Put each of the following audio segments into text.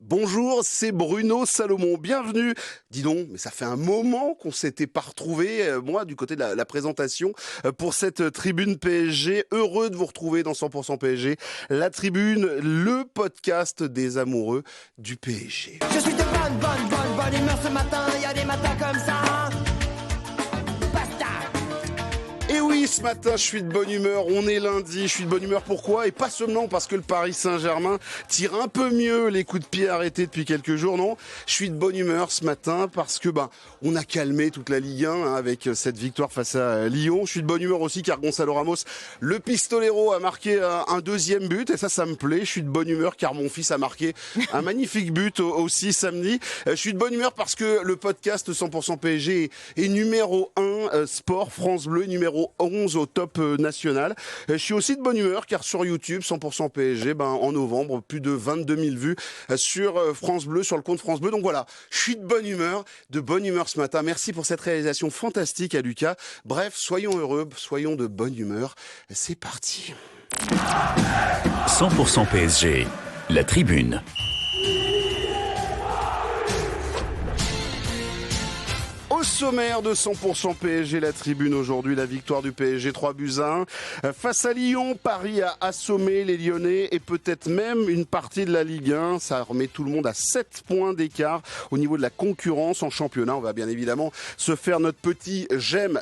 Bonjour, c'est Bruno Salomon, bienvenue. Dis donc, mais ça fait un moment qu'on s'était pas retrouvés, moi, du côté de la présentation, pour cette tribune PSG. Heureux de vous retrouver dans 100% PSG. La tribune, le podcast des amoureux du PSG. Je suis de bonne humeur ce matin, il y a des matins comme ça. Et oui, ce matin, je suis de bonne humeur, on est lundi, je suis de bonne humeur, pourquoi? Et pas seulement parce que le Paris Saint-Germain tire un peu mieux les coups de pied arrêtés depuis quelques jours, non. Je suis de bonne humeur ce matin parce que on a calmé toute la Ligue 1 avec cette victoire face à Lyon. Je suis de bonne humeur aussi car Gonzalo Ramos, le pistolero, a marqué un deuxième but et ça me plaît. Je suis de bonne humeur car mon fils a marqué un magnifique but aussi samedi. Je suis de bonne humeur parce que le podcast 100% PSG est numéro 1 sport France Bleu, numéro 11 au top national. Je suis aussi de bonne humeur car sur YouTube 100% PSG, en novembre, plus de 22 000 vues sur France Bleu, sur le compte France Bleu. Donc voilà, je suis de bonne humeur ce matin. Merci pour cette réalisation fantastique à Lucas. Bref, soyons heureux, soyons de bonne humeur. C'est parti. 100% PSG, la tribune. Au sommaire de 100% PSG, la tribune aujourd'hui, la victoire du PSG 3-1. Face à Lyon, Paris a assommé les Lyonnais et peut-être même une partie de la Ligue 1. Ça remet tout le monde à 7 points d'écart au niveau de la concurrence en championnat. On va bien évidemment se faire notre petit j'aime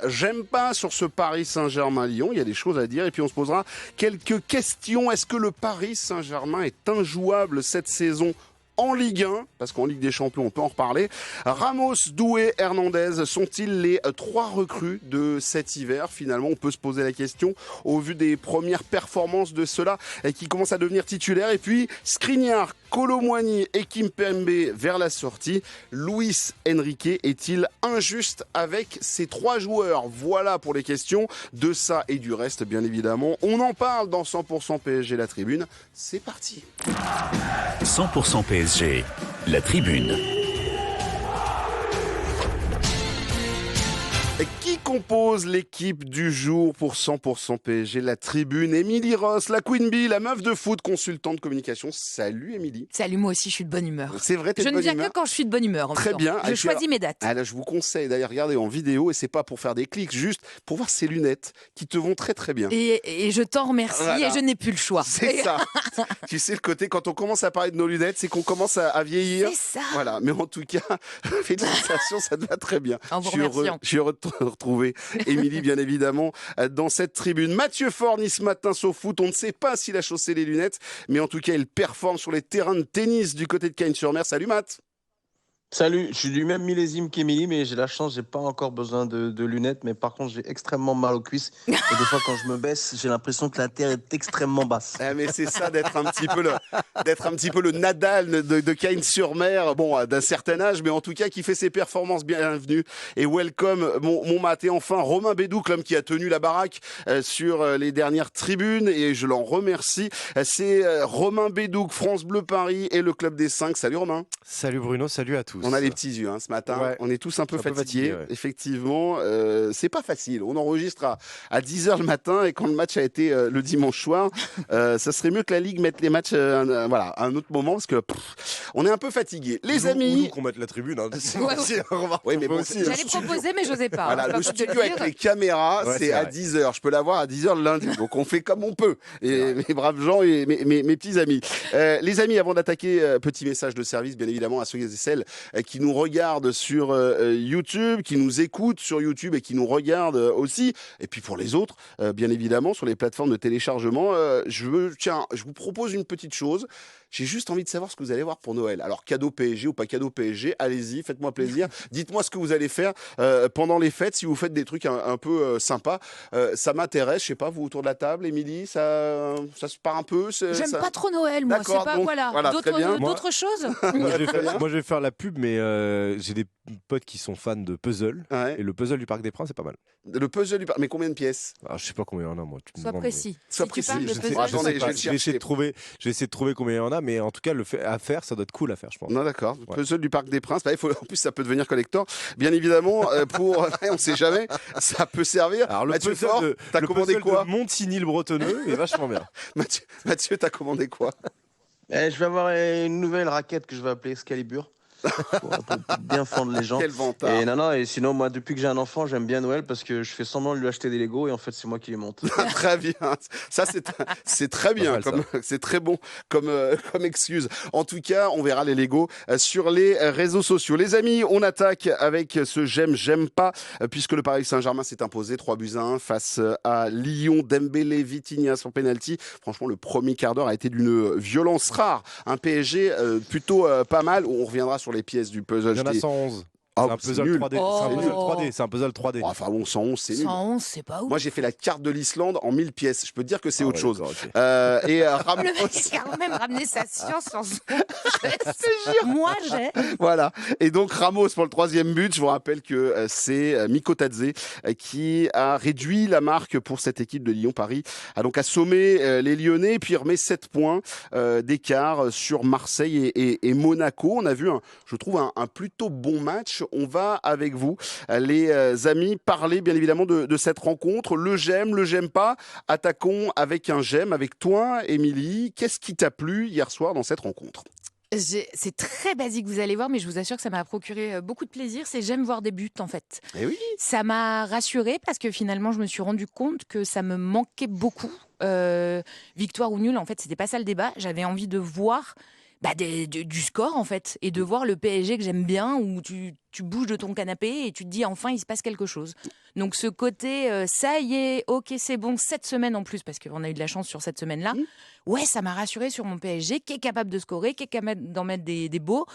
pas sur ce Paris Saint-Germain-Lyon. Il y a des choses à dire et puis on se posera quelques questions. Est-ce que le Paris Saint-Germain est injouable cette saison en Ligue 1, parce qu'en Ligue des Champions, on peut en reparler. Ramos, Doué, Hernandez sont-ils les 3 recrues de cet hiver? Finalement, on peut se poser la question au vu des premières performances de ceux-là qui commencent à devenir titulaires. Et puis, Skriniar, Kolo Muani et Kimpembe vers la sortie. Luis Enrique est-il injuste avec ces 3 joueurs? Voilà pour les questions de ça et du reste, bien évidemment. On en parle dans 100% PSG, la tribune. C'est parti. 100% PSG, la tribune. Qui compose l'équipe du jour pour 100% PSG, la tribune? Émilie Ross, la Queen Bee, la meuf de foot, consultante de communication. Salut Émilie. Salut, moi aussi je suis de bonne humeur. C'est vrai, t'es de Je ne bonne viens humeur que quand je suis de bonne humeur. Très bien. Je choisis mes dates. Là, je vous conseille d'aller regarder en vidéo et c'est pas pour faire des clics, juste pour voir ces lunettes qui te vont très très bien. Et je t'en remercie Voilà. et je n'ai plus le choix. C'est ça. Tu sais le côté, quand on commence à parler de nos lunettes, c'est qu'on commence à vieillir. C'est ça. Voilà, mais en tout cas, félicitations, ça te va très bien. En vous Je suis heureux de te retrouver, Émilie, bien évidemment, dans cette tribune. Mathieu Forny ce matin au foot, on ne sait pas s'il a chaussé les lunettes, mais en tout cas, il performe sur les terrains de tennis du côté de Cagnes-sur-Mer. Salut Matt. Salut, je suis du même millésime qu'Émilie, mais j'ai la chance, j'ai pas encore besoin de lunettes, mais par contre, j'ai extrêmement mal aux cuisses. Et des fois, quand je me baisse, j'ai l'impression que la terre est extrêmement basse. Mais c'est ça d'être un petit peu le Nadal de Cagnes-sur-Mer, d'un certain âge, mais en tout cas qui fait ses performances. Bienvenue et welcome mon Matt. Et enfin Romain Bédouc, l'homme qui a tenu la baraque sur les dernières tribunes, et je l'en remercie. C'est Romain Bédouc, France Bleu Paris et le Club des 5. Salut Romain. Salut Bruno, salut à tous. On a les petits yeux ce matin, ouais. On est tous un peu fatigués, ouais. Effectivement, c'est pas facile. On enregistre à 10h le matin et quand le match a été le dimanche soir, ça serait mieux que la Ligue mette les matchs à un autre moment parce que on est un peu fatigués. Les amis... Ou qu'on mette la tribune. Hein. Oui, mais bon, J'allais proposer, mais j'osais pas. Voilà, le studio avec les caméras, c'est à 10h. Je peux l'avoir à 10h le lundi. Donc on fait comme on peut. Et mes braves gens et mes petits amis. Les amis, avant d'attaquer, petit message de service, bien évidemment, à ceux et celles qui nous regardent sur YouTube, qui nous écoutent sur YouTube et qui nous regardent aussi. Et puis pour les autres, bien évidemment, sur les plateformes de téléchargement, je vous propose une petite chose. J'ai juste envie de savoir ce que vous allez voir pour Noël. Alors, cadeau PSG ou pas cadeau PSG, allez-y, faites-moi plaisir. Dites-moi ce que vous allez faire pendant les fêtes, si vous faites des trucs un peu sympas. Ça m'intéresse, je sais pas, vous autour de la table, Émilie, ça se part un peu. J'aime pas trop Noël, moi. C'est D'accord, pas, donc, voilà. très bien. D'autres choses. Moi, je vais faire la pub, mais j'ai des potes qui sont fans de puzzle. Ouais. Et le puzzle du Parc des Princes, c'est pas mal. Le puzzle mais combien de pièces? Je sais pas combien il y en a, moi. Sois précis. Sois Si tu précis. parles de Je sais puzzle, pas. Attendez, je vais essayer de trouver combien il y en a, mais en tout cas, le fait à faire, ça doit être cool à faire, je pense. Non, d'accord. Le puzzle du Parc des Princes. En plus, ça peut devenir collector. Bien évidemment, on sait jamais, ça peut servir. Alors, Mathieu Fort, t'as commandé quoi? de Montigny le Bretonneux est vachement bien. Mathieu, t'as commandé quoi? Je vais avoir une nouvelle raquette que je vais appeler Excalibur. Pour bien fendre les gens. Quel vantard. Et sinon, moi, depuis que j'ai un enfant, j'aime bien Noël parce que je fais semblant de lui acheter des Legos et en fait, c'est moi qui les monte. Très bien. Ça, c'est très bien. mal, C'est très bon comme excuse. En tout cas, on verra les Legos sur les réseaux sociaux. Les amis, on attaque avec ce j'aime pas, puisque le Paris Saint-Germain s'est imposé 3-1 face à Lyon. Dembélé, Vitinha sur penalty. Franchement, le premier quart d'heure a été d'une violence rare. Un PSG plutôt pas mal. On reviendra sur les pièces du puzzle. Il y en a 111. Ah, C'est un c'est puzzle nul. 3D. Oh. C'est un puzzle 3D. C'est un puzzle 3D. Oh, enfin bon, 111, c'est nul. 111, c'est pas ouf. Moi, j'ai fait la carte de l'Islande en 1000 pièces. Je peux te dire que c'est Ah autre ouais, chose. d'accord, ok. Ramos, Le mec a quand même ramené sa science sur son Moi, j'ai. voilà. Et donc Ramos pour le 3e but. Je vous rappelle que c'est Mikotadze qui a réduit la marque pour cette équipe de Lyon-Paris. A donc assommé les Lyonnais et puis remet 7 points d'écart sur Marseille et Monaco. On a vu, je trouve, un plutôt bon match. On va avec vous, les amis, parler bien évidemment de cette rencontre. Le j'aime pas. Attaquons avec un j'aime, avec toi, Émilie. Qu'est-ce qui t'a plu hier soir dans cette rencontre ? C'est très basique, vous allez voir, mais je vous assure que ça m'a procuré beaucoup de plaisir. C'est j'aime voir des buts, en fait. Eh oui. Ça m'a rassurée parce que finalement, je me suis rendu compte que ça me manquait beaucoup. Victoire ou nul, en fait, c'était pas ça le débat. J'avais envie de voir du score, en fait, et de voir le PSG que j'aime bien, où tu bouges de ton canapé et tu te dis enfin il se passe quelque chose. Donc ce côté ça y est, ok c'est bon, cette semaine en plus, parce qu'on a eu de la chance sur cette semaine-là, ouais ça m'a rassuré sur mon PSG qui est capable de scorer, qui est capable d'en mettre des beaux.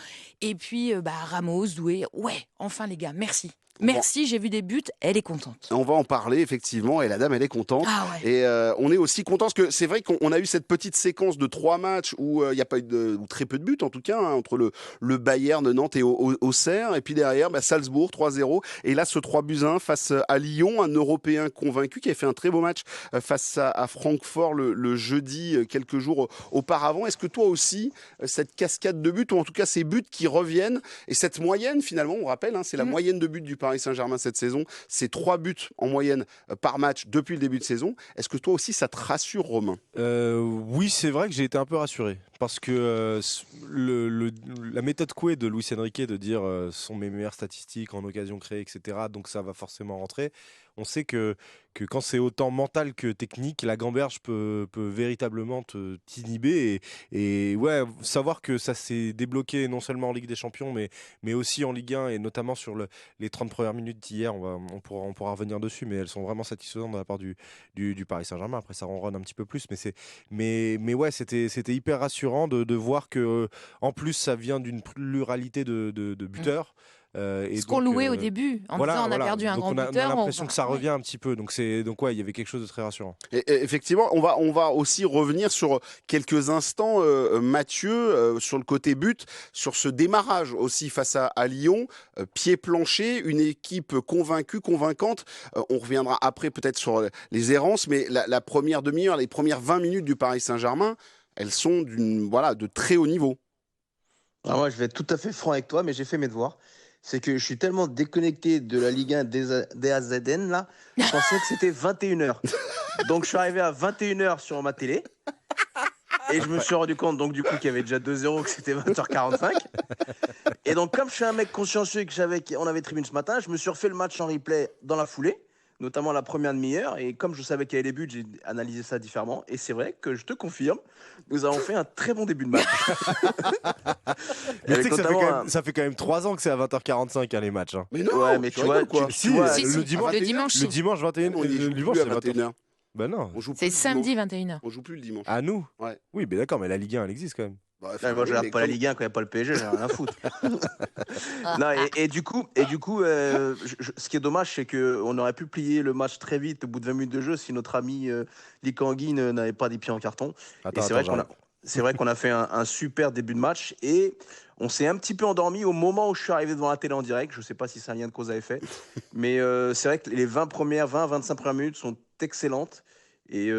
Et puis Ramos, Doué, ouais enfin les gars, merci. Merci, j'ai vu des buts, elle est contente. On va en parler effectivement et la dame elle est contente. Ah ouais. Et on est aussi content parce que c'est vrai qu'on a eu cette petite séquence de 3 matchs où il n'y a pas eu ou très peu de buts en tout cas entre le Bayern, Nantes et Auxerre, et puis derrière Salzbourg 3-0 et là ce 3-1 face à Lyon, un Européen convaincu qui a fait un très beau match face à Francfort le jeudi quelques jours auparavant. Est-ce que toi aussi cette cascade de buts ou en tout cas ces buts qui reviennent et cette moyenne finalement, on rappelle c'est la moyenne de buts du Paris Saint-Germain cette saison, c'est 3 buts en moyenne par match depuis le début de saison. Est-ce que toi aussi ça te rassure, Romain ? Oui, c'est vrai que j'ai été un peu rassuré parce que la méthode Coué de Luis Enrique de dire sont mes meilleures statistiques en occasion créée, etc. Donc ça va forcément rentrer. On sait que quand c'est autant mental que technique, la gamberge peut véritablement t'inhiber et ouais, savoir que ça s'est débloqué non seulement en Ligue des Champions mais aussi en Ligue 1 et notamment sur les 30 premières minutes d'hier, on pourra revenir dessus, mais elles sont vraiment satisfaisantes de la part du Paris Saint-Germain. Après ça ronronne un petit peu plus, mais ouais, c'était hyper rassurant de voir que en plus ça vient d'une pluralité de buteurs. Ce qu'on louait au début, en disant on a perdu un donc grand buteur. On a l'impression que ça revient un petit peu, donc ouais, il y avait quelque chose de très rassurant. Et effectivement, on va aussi revenir sur quelques instants, Mathieu, sur le côté but, sur ce démarrage aussi face à Lyon, pied plancher, une équipe convaincue, convaincante. On reviendra après peut-être sur les errances, mais la première demi-heure, les premières 20 minutes du Paris Saint-Germain, elles sont de très haut niveau. Alors moi, je vais être tout à fait franc avec toi, mais j'ai fait mes devoirs. C'est que je suis tellement déconnecté de la Ligue 1 DAZN, là, je pensais que c'était 21h. Donc, je suis arrivé à 21h sur ma télé. Et je me suis rendu compte, donc, du coup, qu'il y avait déjà 2-0, que c'était 20h45. Et donc, comme je suis un mec consciencieux et qu'on avait tribune ce matin, je me suis refait le match en replay dans la foulée, notamment la première demi-heure. Et comme je savais qu'il y avait les buts, j'ai analysé ça différemment. Et c'est vrai que je te confirme, nous avons fait un très bon début de match. Mais tu sais que ça fait quand même 3 ans que c'est à 20h45 les matchs. Mais non, ouais, mais tu vois, quoi. Le dimanche 21. On Le dimanche à c'est 21h. Ben non. C'est samedi 21h. On joue plus le dimanche. À nous. Ouais. Oui, mais d'accord, mais la Ligue 1 elle existe quand même. Bah, moi, je regarde pas la Ligue 1 quand il n'y a pas le PSG, j'ai rien à foutre. Non, et du coup, ce qui est dommage, c'est qu'on aurait pu plier le match très vite au bout de 20 minutes de jeu si notre ami Lee Kangui n'avait pas des pieds en carton. C'est vrai qu'on a fait un super début de match et on s'est un petit peu endormi au moment où je suis arrivé devant la télé en direct. Je ne sais pas si c'est un lien de cause à effet, mais c'est vrai que les 25 premières minutes sont excellentes. Et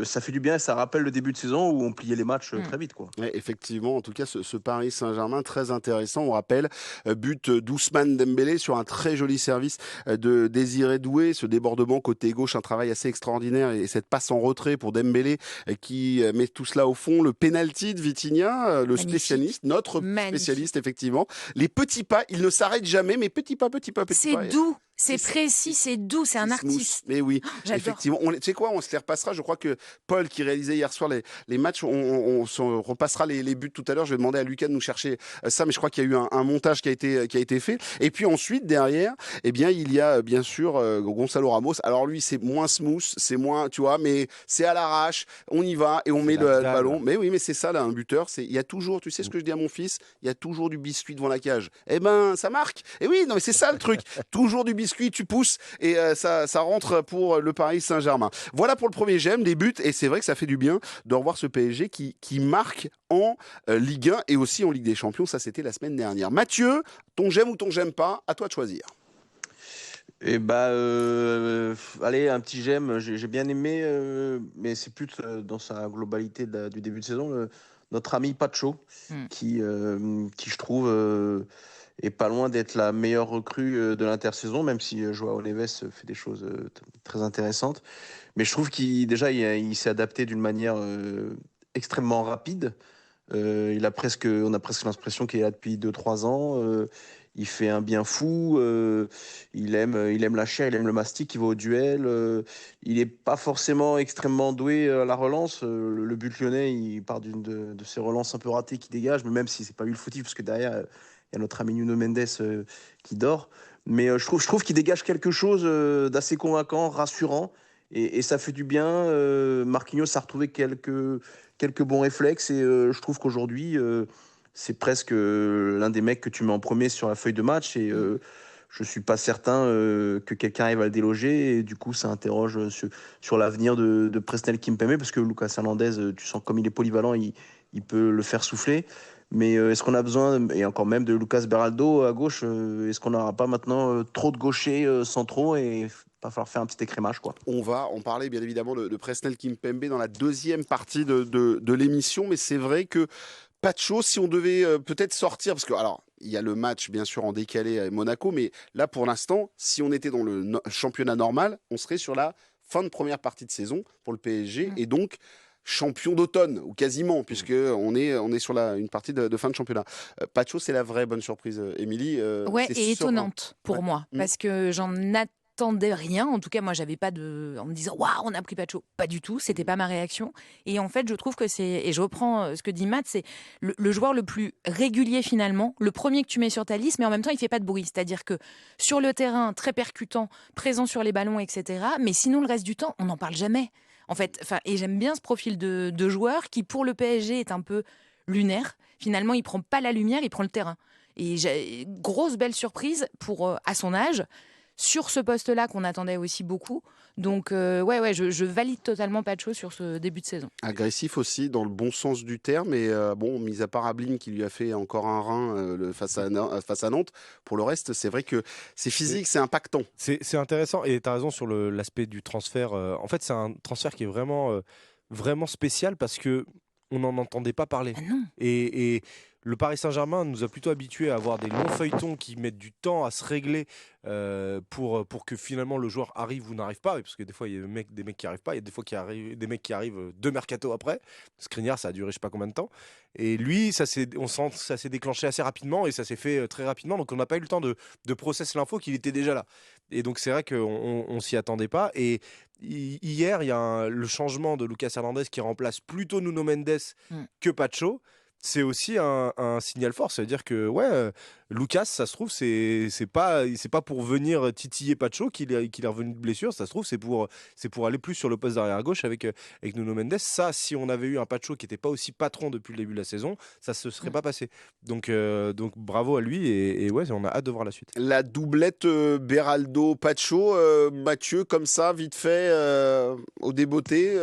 ça fait du bien, ça rappelle le début de saison où on pliait les matchs très vite, quoi. Ouais, effectivement, en tout cas, ce Paris Saint-Germain, très intéressant. On rappelle, but d'Ousmane Dembélé sur un très joli service de Désiré Doué. Ce débordement côté gauche, un travail assez extraordinaire. Et cette passe en retrait pour Dembélé qui met tout cela au fond. Le penalty de Vitinha, le Magnifique. spécialiste, notre Magnifique. spécialiste, effectivement. Les petits pas, il ne s'arrête jamais, mais petits pas, petits pas, petits pas. C'est doux, c'est C'est- précis, c'est doux, c'est un C'est smooth. artiste. Mais oui, J'adore. effectivement. Tu sais quoi, on se les repassera. Je crois que Paul, qui réalisait hier soir les matchs, on se repassera les buts tout à l'heure. Je vais demander à Lucas de nous chercher ça, mais je crois qu'il y a eu un montage qui a été fait. Et puis ensuite, derrière, eh bien, il y a bien sûr Gonzalo Ramos. Alors lui, c'est moins smooth, c'est moins, tu vois, mais c'est à l'arrache. On y va et on met la le dalle. ballon. Mais oui, mais c'est ça, là, un buteur. Il y a toujours, tu sais ce que je dis à mon fils, il y a toujours du biscuit devant la cage. Eh ben, ça marque. Et oui, non, mais c'est ça le truc. Toujours du biscuit, tu pousses et ça rentre pour le Paris Saint-Germain. Voilà pour le premier j'aime, les buts. Et c'est vrai que ça fait du bien de revoir ce PSG qui marque en Ligue 1 et aussi en Ligue des Champions. Ça, c'était la semaine dernière. Mathieu, ton j'aime ou ton j'aime pas, à toi de choisir. Et allez, un petit j'aime, j'ai bien aimé, mais c'est plus dans sa globalité du début de saison, notre ami Pacho, qui je trouve est pas loin d'être la meilleure recrue de l'intersaison, même si Joao Neves fait des choses très intéressantes. Mais je trouve qu'il s'est adapté d'une manière extrêmement rapide. On a presque l'impression qu'il est là depuis 2-3 ans. Il fait un bien fou. Il aime la chair, il aime le mastic, il va au duel. Il n'est pas forcément extrêmement doué à la relance. Le but lyonnais, il part de ces relances un peu ratées qui dégagent, mais même si c'est pas lui le fautif, parce que derrière, il y a notre ami Nuno Mendes qui dort. Mais je trouve qu'il dégage quelque chose d'assez convaincant, rassurant. Et ça fait du bien. Marquinhos a retrouvé quelques bons réflexes et je trouve qu'aujourd'hui c'est presque l'un des mecs que tu mets en premier sur la feuille de match et je suis pas certain que quelqu'un arrive à le déloger et du coup ça interroge sur l'avenir de Presnel Kimpembe parce que Lucas Hernandez, tu sens comme il est polyvalent, il peut le faire souffler. Mais est-ce qu'on a besoin, et encore même de Lucas Beraldo à gauche, est-ce qu'on n'aura pas maintenant trop de gauchers centraux et va falloir faire un petit écrémage, quoi. On va en parler bien évidemment de Presnel Kimpembe dans la deuxième partie de l'émission, mais c'est vrai que Pacho, si on devait peut-être sortir, parce que alors il y a le match bien sûr en décalé à Monaco, mais là pour l'instant, si on était dans le championnat normal, on serait sur la fin de première partie de saison pour le PSG et donc champion d'automne ou quasiment puisque on est sur une partie de fin de championnat. Pacho, c'est la vraie bonne surprise, Émilie. Ouais, c'est et serein. étonnante pour Ouais. moi, parce que j'en attendais rien. En tout cas, moi, j'avais pas en me disant waouh, on a pris Pacho. Pas du tout, c'était pas ma réaction. Et en fait, je trouve que et je reprends ce que dit Matt, c'est le joueur le plus régulier finalement, le premier que tu mets sur ta liste, mais en même temps, il fait pas de bruit. C'est-à-dire que sur le terrain, très percutant, présent sur les ballons, etc. Mais sinon, le reste du temps, on n'en parle jamais. En fait, et j'aime bien ce profil de joueur qui, pour le PSG, est un peu lunaire. Finalement, il prend pas la lumière, il prend le terrain. Et grosse belle surprise à son âge sur ce poste-là qu'on attendait aussi beaucoup. Donc ouais, je valide totalement Pacho sur ce début de saison. Agressif aussi, dans le bon sens du terme. Et bon, mis à part Ablin qui lui a fait encore un rein face à Nantes, pour le reste, c'est vrai que c'est physique, c'est impactant. C'est intéressant et tu as raison sur l'aspect du transfert. En fait, c'est un transfert qui est vraiment spécial parce que on n'en entendait pas parler. Ah non. Et le Paris Saint-Germain nous a plutôt habitués à avoir des longs feuilletons qui mettent du temps à se régler pour que finalement le joueur arrive ou n'arrive pas. Parce que des fois, il y a des mecs qui n'arrivent pas. Il y a des fois des mecs qui arrivent 2 mercato après. Skriniar, ça a duré je sais pas combien de temps. Et lui, on sent que ça s'est déclenché assez rapidement et ça s'est fait très rapidement. Donc on n'a pas eu le temps de process l'info qu'il était déjà là. Et donc c'est vrai qu'on s'y attendait pas. Et hier, il y a le changement de Lucas Hernandez qui remplace plutôt Nuno Mendes que Pacho. C'est aussi un signal fort. Ça veut dire que Lucas, ça se trouve, c'est pas pour venir titiller Pacho qu'il est revenu de blessure. Ça se trouve, c'est pour aller plus sur le poste d'arrière gauche avec Nuno Mendes. Ça, si on avait eu un Pacho qui n'était pas aussi patron depuis le début de la saison, ça se serait pas passé. Donc bravo à lui et ouais, on a hâte de voir la suite. La doublette Beraldo Pacho, Mathieu, comme ça, vite fait, au débeauté.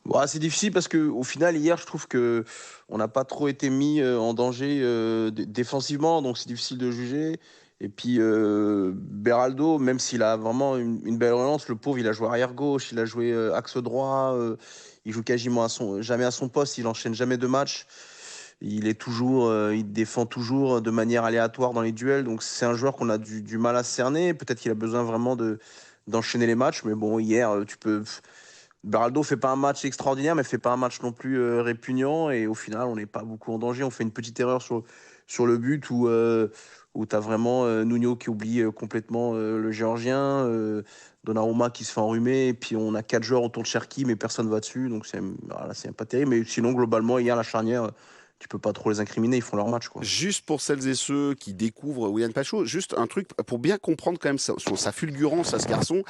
Bon, c'est difficile parce que au final hier je trouve que on n'a pas trop été mis en danger défensivement, donc c'est difficile de juger. Et puis Beraldo, même s'il a vraiment une belle relance, le pauvre, il a joué arrière gauche, il a joué axe droit, il joue quasiment jamais à son poste, il enchaîne jamais de matchs. Il défend toujours de manière aléatoire dans les duels. Donc c'est un joueur qu'on a du mal à cerner. Peut-être qu'il a besoin vraiment d'enchaîner les matchs. Mais bon, hier, Beraldo fait pas un match extraordinaire, mais fait pas un match non plus répugnant. Et au final, on n'est pas beaucoup en danger. On fait une petite erreur sur le but où tu as vraiment Nuno qui oublie complètement le Géorgien, Donnarumma qui se fait enrhumer, et puis on a 4 joueurs autour de Cherki, mais personne ne va dessus. Donc c'est pas terrible. Mais sinon, globalement, hier, la charnière, tu peux pas trop les incriminer, ils font leur match, quoi. Juste pour celles et ceux qui découvrent William Pacho, juste un truc pour bien comprendre quand même sa fulgurance à ce garçon.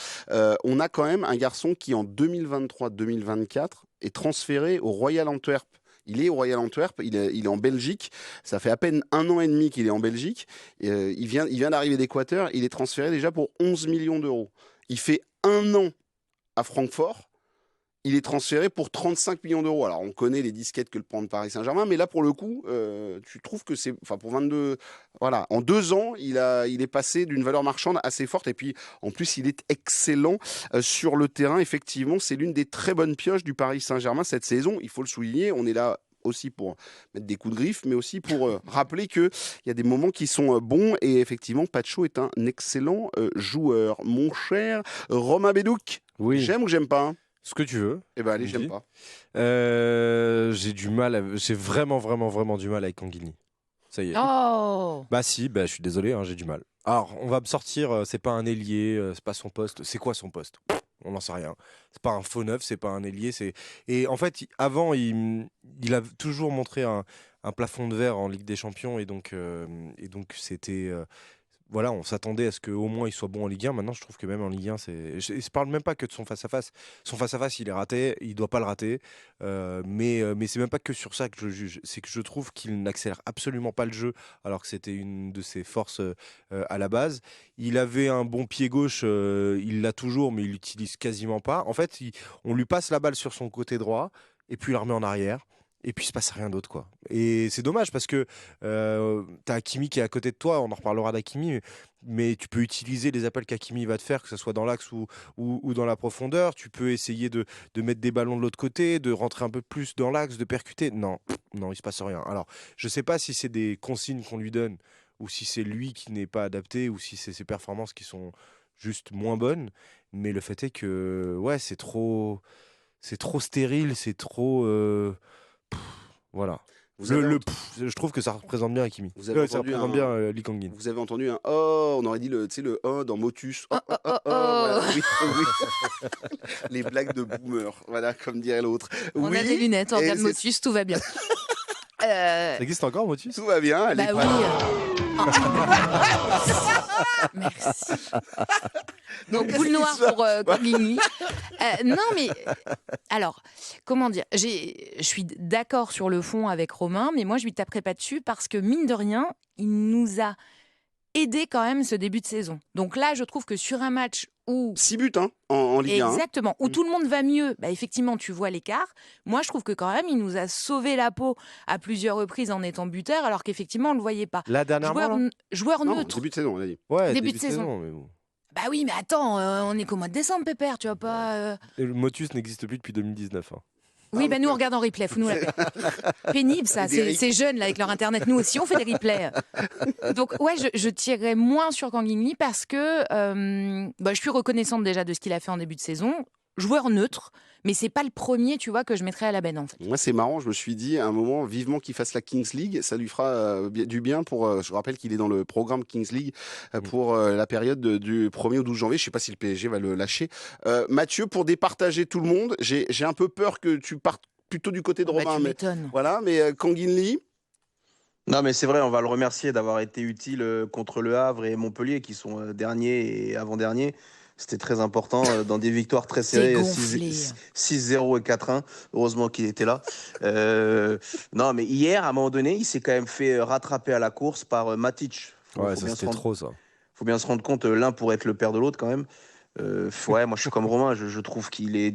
On a quand même un garçon qui en 2023-2024 est transféré au Royal Antwerp. Il est au Royal Antwerp, il est en Belgique. Ça fait à peine 1 an et demi qu'il est en Belgique. Il vient d'arriver d'Équateur. Il est transféré déjà pour 11 millions d'euros. Il fait 1 an à Francfort. Il est transféré pour 35 millions d'euros. Alors, on connaît les disquettes que le prend de Paris Saint-Germain, mais là, pour le coup, tu trouves que c'est... Enfin, pour 22... Voilà, en 2 ans, il est passé d'une valeur marchande assez forte. Et puis, en plus, il est excellent sur le terrain. Effectivement, c'est l'une des très bonnes pioches du Paris Saint-Germain cette saison. Il faut le souligner. On est là aussi pour mettre des coups de griffe, mais aussi pour rappeler qu'il y a des moments qui sont bons. Et effectivement, Pacho est un excellent joueur. Mon cher Romain Bédouc, Oui. j'aime ou j'aime pas, hein? Ce que tu veux. Eh ben allez, j'aime pas. J'ai vraiment, vraiment, vraiment du mal avec Canguilhy. Ça y est. Oh. Bah si, je suis désolé, hein, j'ai du mal. Alors, on va me sortir, c'est pas un ailier, c'est pas son poste. C'est quoi son poste? On n'en sait rien. C'est pas un faux neuf, c'est pas un ailier. Et en fait, avant, il a toujours montré un plafond de verre en Ligue des Champions. Et donc c'était... voilà, on s'attendait à ce qu'au moins il soit bon en Ligue 1. Maintenant, je trouve que même en Ligue 1, je parle même pas que de son face-à-face. Son face-à-face, il est raté, il doit pas le rater. Mais c'est même pas que sur ça que je juge. C'est que je trouve qu'il n'accélère absolument pas le jeu, alors que c'était une de ses forces à la base. Il avait un bon pied gauche, il l'a toujours, mais il l'utilise quasiment pas. En fait, on lui passe la balle sur son côté droit, et puis il la remet en arrière. Et puis il se passe rien d'autre, quoi. Et c'est dommage parce que t'as Hakimi qui est à côté de toi, on en reparlera d'Hakimi, mais tu peux utiliser les appels qu'Hakimi va te faire, que ce soit dans l'axe ou dans la profondeur. Tu peux essayer de mettre des ballons de l'autre côté, de rentrer un peu plus dans l'axe, de percuter. Non, il se passe rien. Alors, je sais pas si c'est des consignes qu'on lui donne, ou si c'est lui qui n'est pas adapté, ou si c'est ses performances qui sont juste moins bonnes. Mais le fait est que, ouais, c'est trop stérile, c'est trop... voilà. Je trouve que ça représente bien Hakimi. Vous avez Ça entendu représente bien Lee Kang-in. Vous avez entendu un oh, on aurait dit le 1 dans Motus. Voilà, oui, oui. Les blagues de boomer, voilà, comme dirait l'autre. On oui, a des lunettes, on et regarde c'est- Motus, tout va bien. Ça existe encore, Motus? Tout va bien. Elle Bah est oui. pas- Merci. Donc, Donc, boule noire pour Canguilhy. Non, mais alors, comment dire, je suis d'accord sur le fond avec Romain, mais moi, je lui taperai pas dessus parce que, mine de rien, il nous a aidé quand même ce début de saison. Donc là, je trouve que sur un match où 6 buts hein, en Ligue 1. exactement, où tout le monde va mieux, bah effectivement, tu vois l'écart. Moi, je trouve que quand même, il nous a sauvé la peau à plusieurs reprises en étant buteur, alors qu'effectivement, on ne le voyait pas. La dernièrement, là Joueur Non, neutre. début de saison, on a dit. Ouais, début de saison. mais bon. Bah oui, mais attends, on est qu'au mois de décembre, Pépère, tu vois pas... Et le Motus n'existe plus depuis 2019. Hein. Oui, bah nous, on regarde en replay, faut nous la pénible, ça, c'est jeune, là, avec leur Internet. Nous aussi, on fait des replays. Donc, ouais, je tirerais moins sur Canguilhy parce que je suis reconnaissante déjà de ce qu'il a fait en début de saison. Joueur neutre, mais c'est pas le premier, tu vois, que je mettrais à la benne, en fait. Moi, c'est marrant, je me suis dit à un moment, vivement qu'il fasse la Kings League, ça lui fera du bien pour... je rappelle qu'il est dans le programme Kings League pour la période du 1er au 12 janvier. Je sais pas si le PSG va le lâcher. Mathieu, pour départager tout le monde, j'ai un peu peur que tu partes plutôt du côté de Romain. Tu Mais m'étonnes. voilà, mais Canguilhy, Non, mais c'est vrai, on va le remercier d'avoir été utile contre Le Havre et Montpellier, qui sont derniers et avant-derniers. C'était très important dans des victoires très serrées, gonflé. 6-0 et 4-1. Heureusement qu'il était là. Non, mais hier, à un moment donné, il s'est quand même fait rattraper à la course par Matic. Ouais, ça c'était trop, ça. Faut bien se rendre compte, l'un pourrait être le père de l'autre quand même. Ouais, moi je suis comme Romain, je trouve qu'il est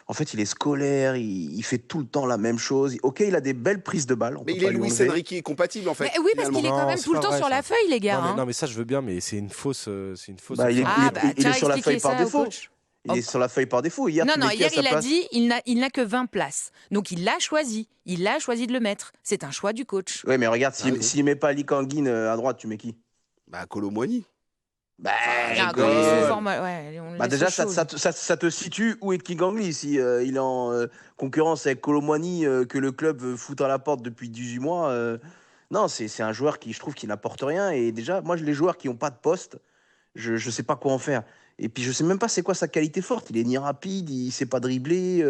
en fait, il est scolaire, il fait tout le temps la même chose. Ok, il a des belles prises de balles, on Mais peut il pas est lui Luis enlever. Enrique compatible en fait. Mais oui, parce qu'il est Non, quand même c'est tout le pas temps vrai, sur ça. la feuille, les gars. Non, mais ça, je veux bien, mais c'est une fausse. Bah, Ah, il est tiens, sur la feuille expliquez par ça au défaut. coach. Il est sur la feuille par défaut. Hier, Non, tu non, mets qui hier, à sa il a place? dit il n'a que 20 places. Donc, il l'a choisi. Il a choisi de le mettre. C'est un choix du coach. Ouais, mais regarde, Ah, raison. s'il met pas Ali Kangin à droite, tu mets qui? Bah Kolo Muani. Bah, Ah, quand il est sous rigole. forme, ouais, on le bah laisse déjà, au chaud, lui. ça te situe où est King Angli si il est en concurrence avec Colomwani que le club veut foutre à la porte depuis 18 mois. Non, c'est un joueur qui, je trouve, qui n'apporte rien. Et déjà, moi, les joueurs qui n'ont pas de poste, je sais pas quoi en faire. Et puis, je sais même pas c'est quoi sa qualité forte. Il est ni rapide, il sait pas dribbler,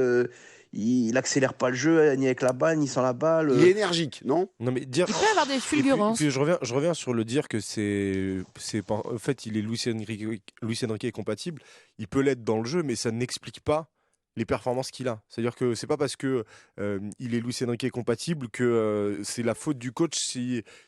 il accélère pas le jeu, ni avec la balle, ni sans la balle. Il est énergique, non? Non, mais dire. Il peut avoir des Et puis, fulgurances. je reviens sur le dire que c'est pas. En fait, il est Luis Enrique est compatible. Il peut l'être dans le jeu, mais ça n'explique pas les performances qu'il a. C'est-à-dire que c'est pas parce que il est Luis Enrique compatible que c'est la faute du coach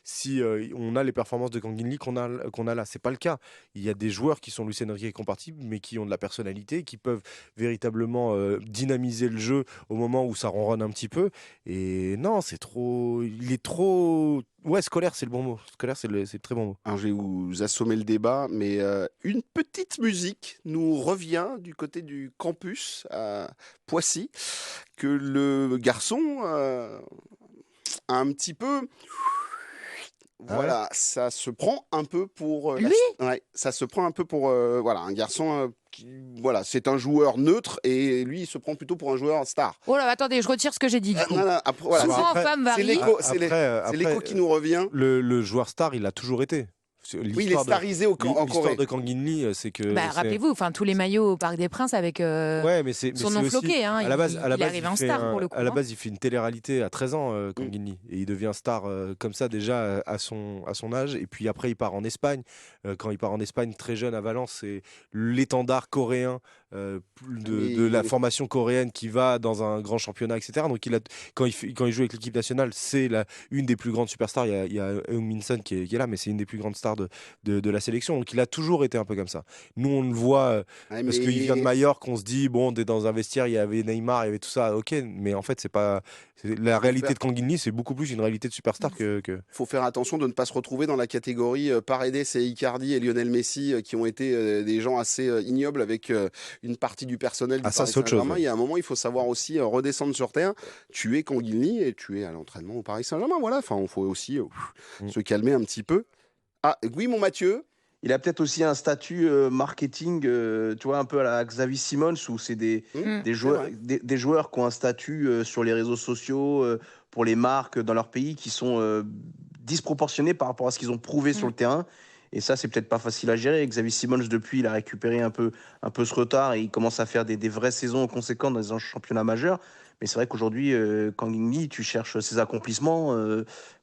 si on a les performances de Kang In Lee qu'on a là. C'est pas le cas. Il y a des joueurs qui sont Luis Enrique compatibles, mais qui ont de la personnalité, qui peuvent véritablement dynamiser le jeu au moment où ça ronronne un petit peu. Et non, c'est trop. Il est trop. Ouais, scolaire, c'est le bon mot. Scolaire, c'est le très bon mot. Alors, je vais vous assommer le débat, mais une petite musique nous revient du côté du campus à Poissy, que le garçon a un petit peu... Voilà, ça se prend un peu pour... Lui ouais, ça se prend un peu pour... voilà, un garçon qui... Voilà, c'est un joueur neutre et lui, il se prend plutôt pour un joueur star. Oh là, attendez, je retire ce que j'ai dit, du coup. Non, non, après, voilà, Souvent, après, femme c'est varie. l'écho, Après, c'est l'écho qui nous revient. le joueur star, il a toujours été. Oui, il est starisé en L'histoire Corée. de Kang In Lee, c'est que. Bah, rappelez-vous, enfin, tous les maillots au Parc des Princes avec Ouais, mais c'est son mais nom c'est aussi- floqué. Hein, à la base, il arrive en star pour le coup. À la hein. base, il fait une télé-réalité à 13 ans, Kang In Lee, et il devient star comme ça déjà à son âge. Et puis après, il part en Espagne. Quand il part en Espagne très jeune à Valence, c'est l'étendard coréen de la formation coréenne qui va dans un grand championnat, etc. Donc quand il joue avec l'équipe nationale, c'est une des plus grandes superstars. Il y a Heung-min Son qui est là, mais c'est une des plus grandes stars de la sélection. Donc il a toujours été un peu comme ça. Nous, on le voit Ouais, parce qu'il vient de Majorque, on se dit, bon, dans un vestiaire, il y avait Neymar, il y avait tout ça, ok, mais en fait, c'est pas. La réalité de Kang In Lee, c'est beaucoup plus une réalité de superstar que. Faut faire attention de ne pas se retrouver dans la catégorie Paredes et Icardi et Lionel Messi qui ont été des gens assez ignobles avec une partie du personnel du Ah, ça, Paris c'est autre chose, Saint-Germain. ouais. Il y a un moment, il faut savoir aussi redescendre sur terre. Tu es Kang In Lee et tu es à l'entraînement au Paris Saint-Germain. Voilà, enfin, il faut aussi se calmer un petit peu. Ah, oui, mon Mathieu. Il a peut-être aussi un statut marketing, tu vois, un peu à la Xavi Simons, où c'est des joueurs, vrai. des joueurs qui ont un statut sur les réseaux sociaux, pour les marques dans leur pays, qui sont disproportionnés par rapport à ce qu'ils ont prouvé sur le terrain. Et ça, c'est peut-être pas facile à gérer. Xavi Simons, depuis, il a récupéré un peu ce retard et il commence à faire des vraies saisons conséquentes dans les championnats majeurs. Mais c'est vrai qu'aujourd'hui, Kang In Lee, tu cherches ses accomplissements,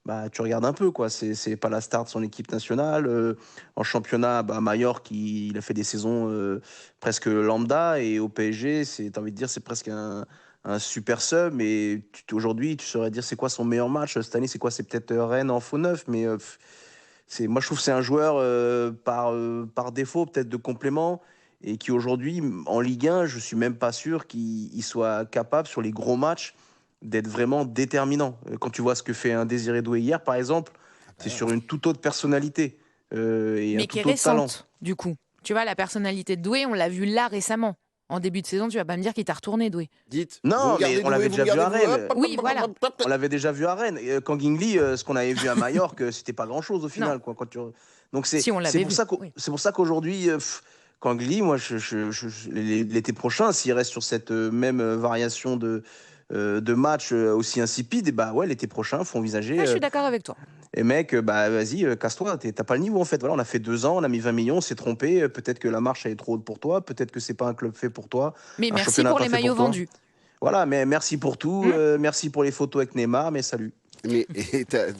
bah, tu regardes un peu, quoi. C'est pas la star de son équipe nationale. En championnat, bah, Majorque, il a fait des saisons presque lambda. Et au PSG, t'as envie de dire, c'est presque un super sub. Mais aujourd'hui, tu saurais dire c'est quoi son meilleur match cette année? C'est quoi? C'est peut-être Rennes en faux neuf. Mais moi, je trouve que c'est un joueur par défaut, peut-être de complément. Et qui aujourd'hui, en Ligue 1, je suis même pas sûr qu'il soit capable, sur les gros matchs, d'être vraiment déterminant. Quand tu vois ce que fait un Désiré Doué hier, par exemple, c'est sur une toute autre personnalité et Mais un qui est tout autre talent. récente, du coup. Tu vois, la personnalité de Doué, on l'a vu là récemment. En début de saison, tu vas pas me dire qu'il t'a retourné, Doué. Dites. Non, vous me mais gardez on l'avait Doué, déjà vous me vu à gardez Rennes. Doué. Oui, voilà. On l'avait déjà vu à Rennes. Kang In Lee, ce qu'on avait vu à Majorque, c'était pas grand-chose au final. Quoi, Donc Si, on l'avait vu, oui. c'est pour ça qu'aujourd'hui, Kang In Lee, moi, l'été prochain, s'il reste sur cette même variation de match aussi insipide, et bah ouais, l'été prochain, faut envisager. Ah, je suis d'accord avec toi. Et mec, bah vas-y, casse-toi, t'as pas le niveau en fait. Voilà, on a fait 2 ans, on a mis 20 millions, on s'est trompé. Peut-être que la marche elle est trop haute pour toi, peut-être que c'est pas un club fait pour toi. Mais un merci championnat pour pas les fait maillots toi. vendus. Voilà, mais merci pour tout, merci pour les photos avec Neymar, mais salut.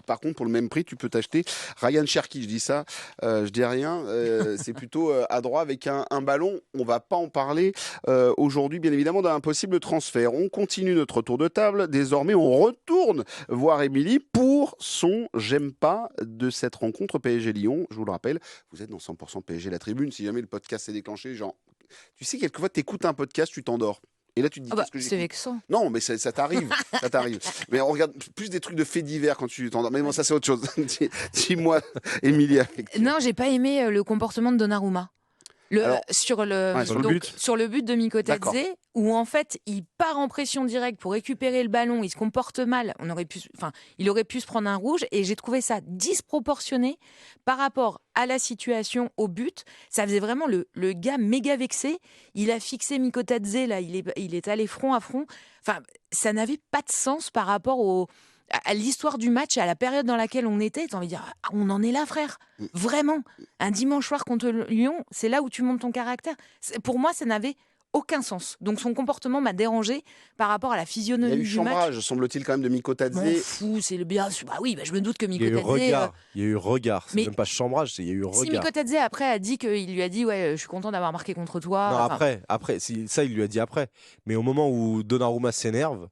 Par contre, pour le même prix, tu peux t'acheter Ryan Cherki. Je dis ça, je dis rien. C'est plutôt à droit avec un ballon. On va pas en parler aujourd'hui, bien évidemment, d'un possible transfert. On continue notre tour de table. Désormais, on retourne voir Émilie pour son j'aime pas de cette rencontre PSG-Lyon. Je vous le rappelle, vous êtes dans 100% PSG la tribune. Si jamais le podcast s'est déclenché, genre, tu sais, quelquefois, tu écoutes un podcast, tu t'endors. Et là, tu te dis, qu'est-ce que c'est j'écoute ? vexant. Non, mais ça t'arrive, ça t'arrive. Mais on regarde plus des trucs de faits divers quand tu t'endors. Mais bon, ça c'est autre chose. Dis-moi, Émilie. Non, j'ai pas aimé le comportement de Donnarumma. Alors, sur le but. sur le but de D'accord. Mikotadze, où en fait il part en pression directe pour récupérer le ballon, il se comporte mal, il aurait pu se prendre un rouge, et j'ai trouvé ça disproportionné par rapport à la situation, au but. Ça faisait vraiment le gars méga vexé. Il a fixé Mikotadze, là, il est allé front à front. Enfin, ça n'avait pas de sens par rapport à l'histoire du match, à la période dans laquelle on était. T'as envie de dire, on en est là, frère. Vraiment. Un dimanche soir contre Lyon, c'est là où tu montes ton caractère. Pour moi, ça n'avait aucun sens. Donc son comportement m'a dérangé par rapport à la Il y a physionomie eu du match. chambrage, semble-t-il, quand même, de Mikotadze. M'en fous, c'est le bien. Bah oui, je me doute que Il y a eu Mikotadze. regard. Il y a eu regard. C'est mais- même pas chambrage, il y a eu Si regard. Mikotadze après a dit qu'il lui a dit, ouais, je suis content d'avoir marqué contre toi. Non, Enfin, après, ça il lui a dit après. Mais au moment où Donnarumma s'énerve,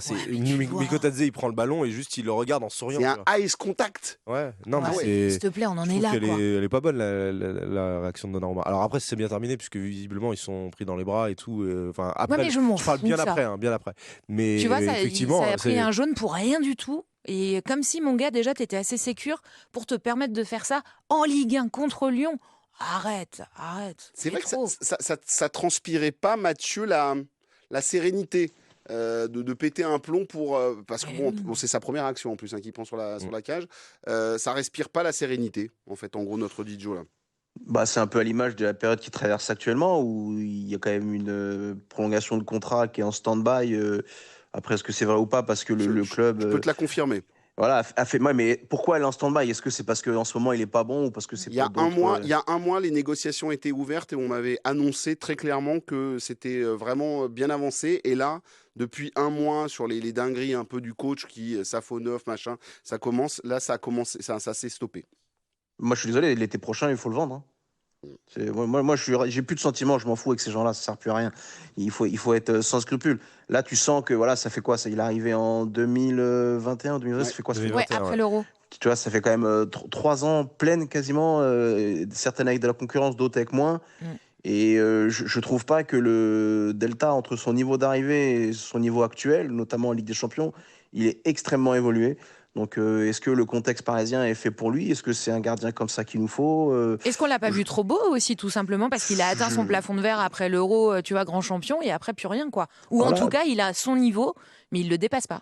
c'est Ouais, mais tu vois. Mikotadze il prend le ballon et juste il le regarde en souriant. C'est un tu vois. ice contact. Ouais, non mais ouais, c'est. s'il te plaît, on en Je est trouve là, qu'elle quoi. elle est pas bonne la réaction de Donnarumma. Alors après c'est bien terminé puisque visiblement ils sont pris dans les bras et tout. Enfin après, Ouais, mais je m'en parle fous, bien ça. après, bien après. Mais Tu vois, effectivement, ça a pris c'est- un jaune pour rien du tout. Et comme si, mon gars, déjà, t'étais assez sécure pour te permettre de faire ça en Ligue 1 contre Lyon. Arrête. C'est vrai que trop. ça transpirait pas, Mathieu, la sérénité. De péter un plomb parce que bon, c'est sa première action en plus qui prend sur la cage. Ça respire pas la sérénité, en fait, en gros, notre Didio là. Bah, c'est un peu à l'image de la période qui traverse actuellement, où il y a quand même une prolongation de contrat qui est en stand-by. Après, est-ce que c'est vrai ou pas? Parce que le club Je peux te la confirmer. voilà, a fait. Ouais, mais pourquoi elle est en stand-by? Est-ce que c'est parce qu'en ce moment il est pas bon, ou parce que c'est Il y a pour un d'autres, mois, les négociations étaient ouvertes et on m'avait annoncé très clairement que c'était vraiment bien avancé. Et là, depuis un mois, sur les dingueries un peu du coach qui Safonov, machin, ça commence. Là, ça a commencé, ça s'est stoppé. Moi, je suis désolé, l'été prochain, il faut le vendre, hein. J'ai plus de sentiments, je m'en fous avec ces gens-là, ça sert plus à rien. Il faut être sans scrupules. Là, tu sens que voilà, ça fait quoi? Il est arrivé en 2021, 2020, ça fait quoi? Ça fait- 2021, Ouais, après ouais. l'Euro. Tu vois, ça fait quand même 3 ans pleines quasiment, certaines avec de la concurrence, d'autres avec moins. Et je trouve pas que le delta entre son niveau d'arrivée et son niveau actuel, notamment en Ligue des Champions, il est extrêmement évolué. Donc, est-ce que le contexte parisien est fait pour lui? Est-ce que c'est un gardien comme ça qu'il nous faut? Est-ce qu'on l'a pas vu trop beau aussi, tout simplement, parce qu'il a atteint son plafond de verre après l'Euro, tu vois, grand champion, et après plus rien, quoi. Ou en Voilà. tout cas, il a son niveau, mais il le dépasse pas.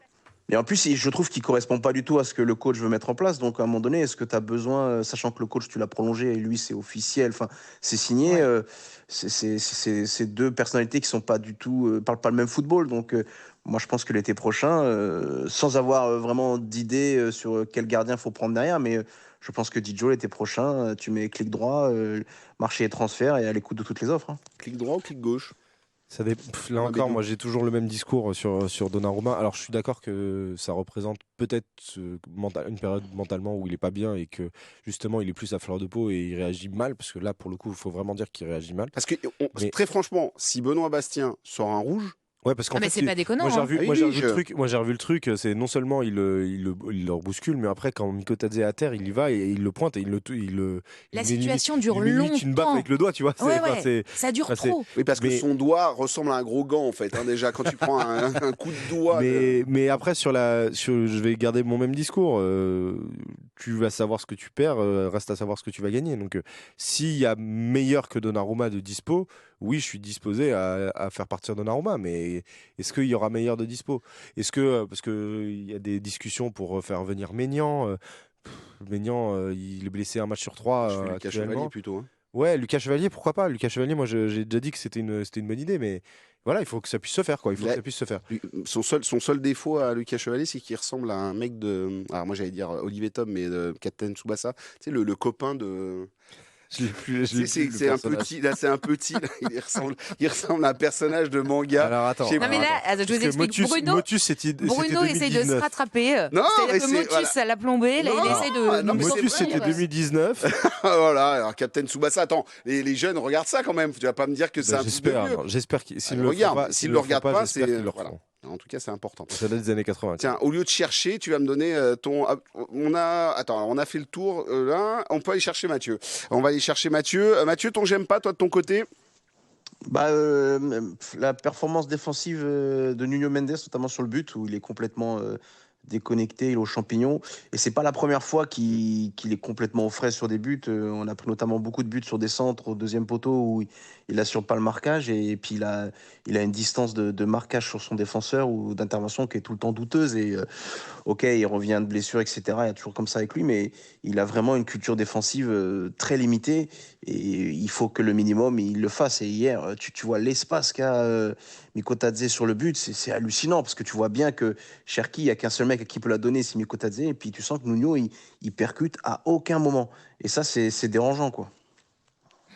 Et en plus, je trouve qu'il correspond pas du tout à ce que le coach veut mettre en place. Donc, à un moment donné, est-ce que tu as besoin, sachant que le coach, tu l'as prolongé et lui, c'est officiel, enfin, c'est signé, Ouais. c'est deux personnalités qui sont pas du tout, parlent pas le même football. Donc, moi, je pense que l'été prochain, sans avoir vraiment d'idée sur quel gardien faut prendre derrière, mais je pense que Didio, l'été prochain, tu mets clic droit, marché et transfert, et à l'écoute de toutes les offres, hein. Clic droit ou clic gauche? Là Ouais, encore, mais moi j'ai toujours le même discours sur Donnarumma. Alors je suis d'accord que ça représente peut-être une période mentalement où il est pas bien et que justement il est plus à fleur de peau et il réagit mal, parce que là pour le coup il faut vraiment dire qu'il réagit mal. Parce que Mais- très franchement, si Benoît Bastien sort un rouge, Ouais, parce qu'en Ah, mais fait, c'est pas déconnant. moi j'ai hein. revu, Ah oui, moi, j'ai oui, revu je- le truc. Moi j'ai revu le truc. C'est non seulement il le bouscule, mais après quand Mikotadze est à terre, il y va et il le pointe et il La met situation limite- dure il met limite une baffe longtemps. avec le doigt, tu vois. Ouais, Enfin, ouais, ça dure c'est- trop. oui, parce que Mais- son doigt ressemble à un gros gant en fait. Déjà, quand tu prends un coup de doigt. Mais après, je vais garder mon même discours. Tu vas savoir ce que tu perds, reste à savoir ce que tu vas gagner. Donc, s'il y a meilleur que Donnarumma de dispo, oui, je suis disposé à faire partir Donnarumma. Mais est-ce qu'il y aura meilleur de dispo? Est-ce que, parce qu'il y a des discussions pour faire venir Maignan. Maignan, il est blessé un match sur 3 Je fais Lucas actuellement. Chevalier plutôt. Hein. Ouais, Lucas Chevalier, pourquoi pas? Lucas Chevalier, moi j'ai déjà dit que c'était une bonne idée, mais voilà, il faut que ça puisse se faire, quoi. Il faut Là- que ça puisse se faire. Son seul défaut à Lucas Chevalier, c'est qu'il ressemble à un mec de. Alors moi j'allais dire Olivier Tom, mais de Captain Tsubasa. Tu sais, le copain de. Je l'ai plus. C'est un petit, là c'est un petit, là, il ressemble à un personnage de manga. Alors attends. Je sais Non mais là, je vous explique. Motus, c'était Bruno essaye de se 2019. rattraper. Non, mais C'est-à-dire que c'est- Motus, voilà. ça l'a plombé. Là, Non, il essaie de. non, mais c'est Motus, vrai, c'était ouais. 2019. Voilà, alors Captain Tsubasa, attends, les jeunes regardent ça quand même. Tu vas pas me dire que c'est Bah, un truc de vieux. j'espère qu'ils s'ils Ah, le regarde, font pas, s'ils le regardent pas, j'espère c'est qu'ils le voilà. referont. En tout cas, c'est important. Ça date des années 80. Tiens, au lieu de chercher, tu vas me donner ton. On a fait le tour là. On peut aller chercher Mathieu. On va aller chercher Mathieu. Mathieu, ton j'aime pas, toi de ton côté. Bah, la performance défensive de Nuno Mendes, notamment sur le but, où il est complètement déconnecté, il est au champignon. Et c'est pas la première fois qu'il est complètement au frais sur des buts. On a pris notamment beaucoup de buts sur des centres au deuxième poteau où il assure pas le marquage. Et puis il a une distance de marquage sur son défenseur ou d'intervention qui est tout le temps douteuse. Et ok, il revient de blessure, etc. Il y a toujours comme ça avec lui, mais il a vraiment une culture défensive très limitée. Et il faut que le minimum, il le fasse. Et hier, tu vois l'espace qu'a Mikotadze sur le but, c'est hallucinant parce que tu vois bien que Cherki, il n'y a qu'un seul mec à qui peut la donner, c'est Mikotadze. Et puis tu sens que Nuno, il percute à aucun moment. Et ça, c'est dérangeant, quoi.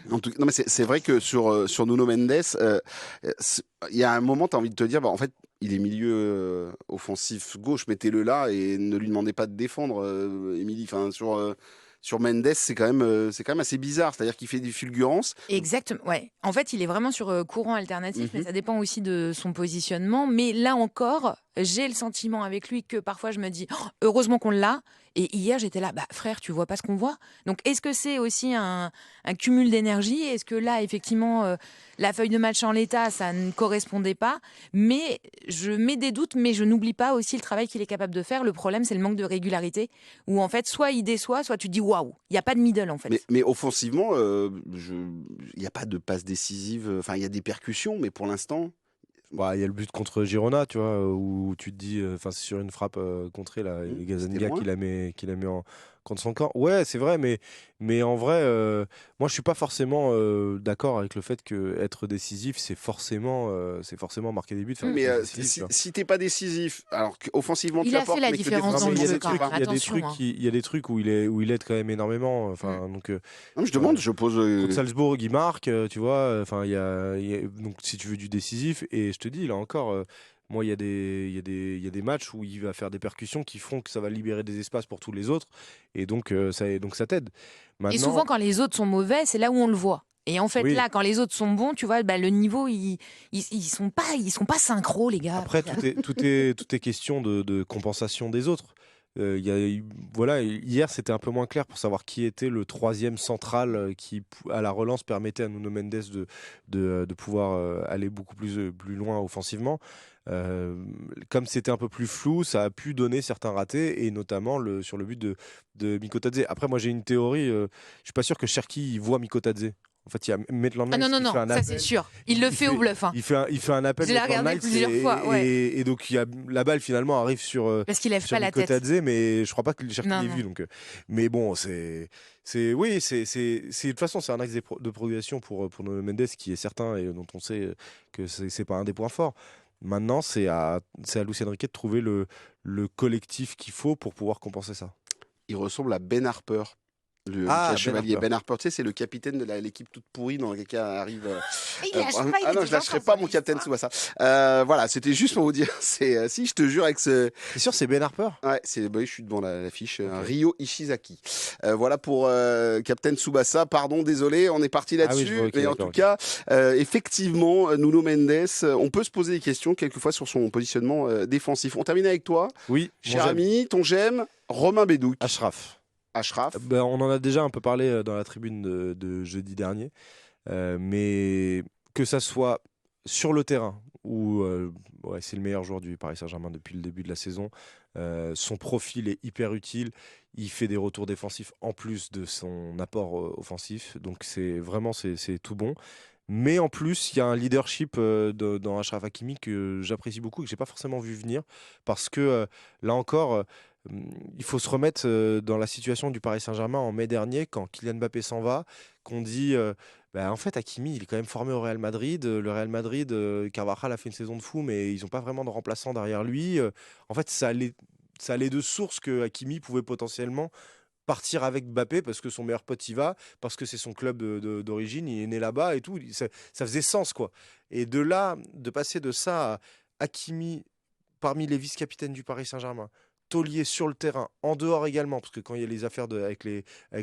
Non, mais c'est vrai que sur Nuno Mendes, il y a un moment, tu as envie de te dire, bah, en fait, il est milieu offensif gauche, mettez-le là et ne lui demandez pas de défendre, Émilie. Enfin, sur Mendes, c'est quand même assez bizarre. C'est-à-dire qu'il fait des fulgurances. Exactement. Ouais. En fait, il est vraiment sur courant alternatif, mais Mhm. ça dépend aussi de son positionnement. Mais là encore, j'ai le sentiment avec lui que parfois je me dis, oh, heureusement qu'on l'a. Et hier, j'étais là, bah frère, tu vois pas ce qu'on voit. Donc, est-ce que c'est aussi un cumul d'énergie? Est-ce que là, effectivement, la feuille de match en l'état, ça ne correspondait pas? Mais je mets des doutes, mais je n'oublie pas aussi le travail qu'il est capable de faire. Le problème, c'est le manque de régularité, où en fait, soit il déçoit, soit tu te dis waouh, il n'y a pas de middle en fait. Mais offensivement, il n'y a pas de passe décisive. Enfin, il y a des percussions, mais pour l'instant. Bah, il y a le but contre Girona, tu vois, où tu te dis, enfin, c'est sur une frappe contrée là, et C'était Gazaniga loin. qui la met contre son camp. Ouais, c'est vrai, mais en vrai, moi, je suis pas forcément d'accord avec le fait que être décisif, c'est forcément marquer des buts. Faire Mais des buts décisifs, tu vois. si t'es pas décisif, alors qu'offensivement Il tu a apportes, fait la mais que différence Non, dans mais le il y a jeu, des quand trucs, même. il y a des Attention, trucs, hein. il y a des trucs où il aide quand même énormément. Enfin, donc Non, mais je demande, je pose. contre Salzbourg, il marque, tu vois. Enfin, donc si tu veux du décisif, et je te dis là encore, moi, il y a des matchs où il va faire des percussions qui font que ça va libérer des espaces pour tous les autres, et donc ça t'aide. Et Maintenant, souvent, quand les autres sont mauvais, c'est là où on le voit. Et en fait, Oui. là, quand les autres sont bons, tu vois, bah, le niveau, ils sont pas synchro, les gars. après, tout est question de compensation des autres. Voilà, hier c'était un peu moins clair pour savoir qui était le troisième central qui, à la relance, permettait à Nuno Mendes de pouvoir aller beaucoup plus loin offensivement. Comme c'était un peu plus flou, ça a pu donner certains ratés, et notamment sur le but de Mikotadze. Après, moi j'ai une théorie, je suis pas sûr que Cherki voit Mikotadze. En fait, il y a Maitland Ah Niles non, qui non, fait un ça appel. c'est sûr. Il le fait au bluff. Hein. Il fait un appel. Je l'ai Maitland regardé Niles, plusieurs fois, ouais. et donc la balle finalement arrive sur Parce qu'il lève sur pas la tête. Mikotadze, mais je crois pas que Cherki Non, l'ait non. vu. Donc, mais bon, de toute façon, c'est un axe de progression pour Nuno Mendes qui est certain et dont on sait que c'est pas un des points forts. Maintenant, c'est à Luis Enrique de trouver le collectif qu'il faut pour pouvoir compenser ça. Il ressemble à Ben Harper. Le Ben chevalier Harper. Ben Harper, tu sais, c'est le capitaine de l'équipe toute pourrie dans laquelle arrive. Il lâche pas, il Ah est non, je toujours lâcherai dans pas son mon capitaine histoire. Tsubasa. Voilà, c'était juste pour vous dire. Si je te jure avec ce. C'est sûr, c'est Ben Harper. Ouais, je suis devant l'affiche. Ryo Ishizaki. Voilà pour Captain Tsubasa. Pardon, désolé, on est parti là-dessus. Ah oui, je vois, ok, mais en d'accord, tout cas, effectivement, Nuno Mendes, on peut se poser des questions quelquefois sur son positionnement défensif. On termine avec toi, Oui, cher ami, ton j'aime, Romain Bédouc, Ashraf. Ashraf. Ben, on en a déjà un peu parlé dans la tribune de jeudi dernier, mais que ça soit sur le terrain, où c'est le meilleur joueur du Paris Saint-Germain depuis le début de la saison, son profil est hyper utile, il fait des retours défensifs en plus de son apport offensif, donc c'est tout bon. Mais en plus, il y a un leadership dans Achraf Hakimi que j'apprécie beaucoup et que j'ai pas forcément vu venir, parce que là encore, il faut se remettre dans la situation du Paris Saint-Germain en mai dernier, quand Kylian Mbappé s'en va, qu'on dit en fait Hakimi il est quand même formé au Real Madrid. Le Real Madrid, Carvajal a fait une saison de fou, mais ils n'ont pas vraiment de remplaçant derrière lui. En fait, ça allait de source que Hakimi pouvait potentiellement partir avec Mbappé parce que son meilleur pote y va, parce que c'est son club d'origine, il est né là-bas et tout. Ça faisait sens, quoi. Et de là, de passer de ça à Hakimi parmi les vice-capitaines du Paris Saint-Germain, Taulier sur le terrain, en dehors également, parce que quand il y a les affaires avec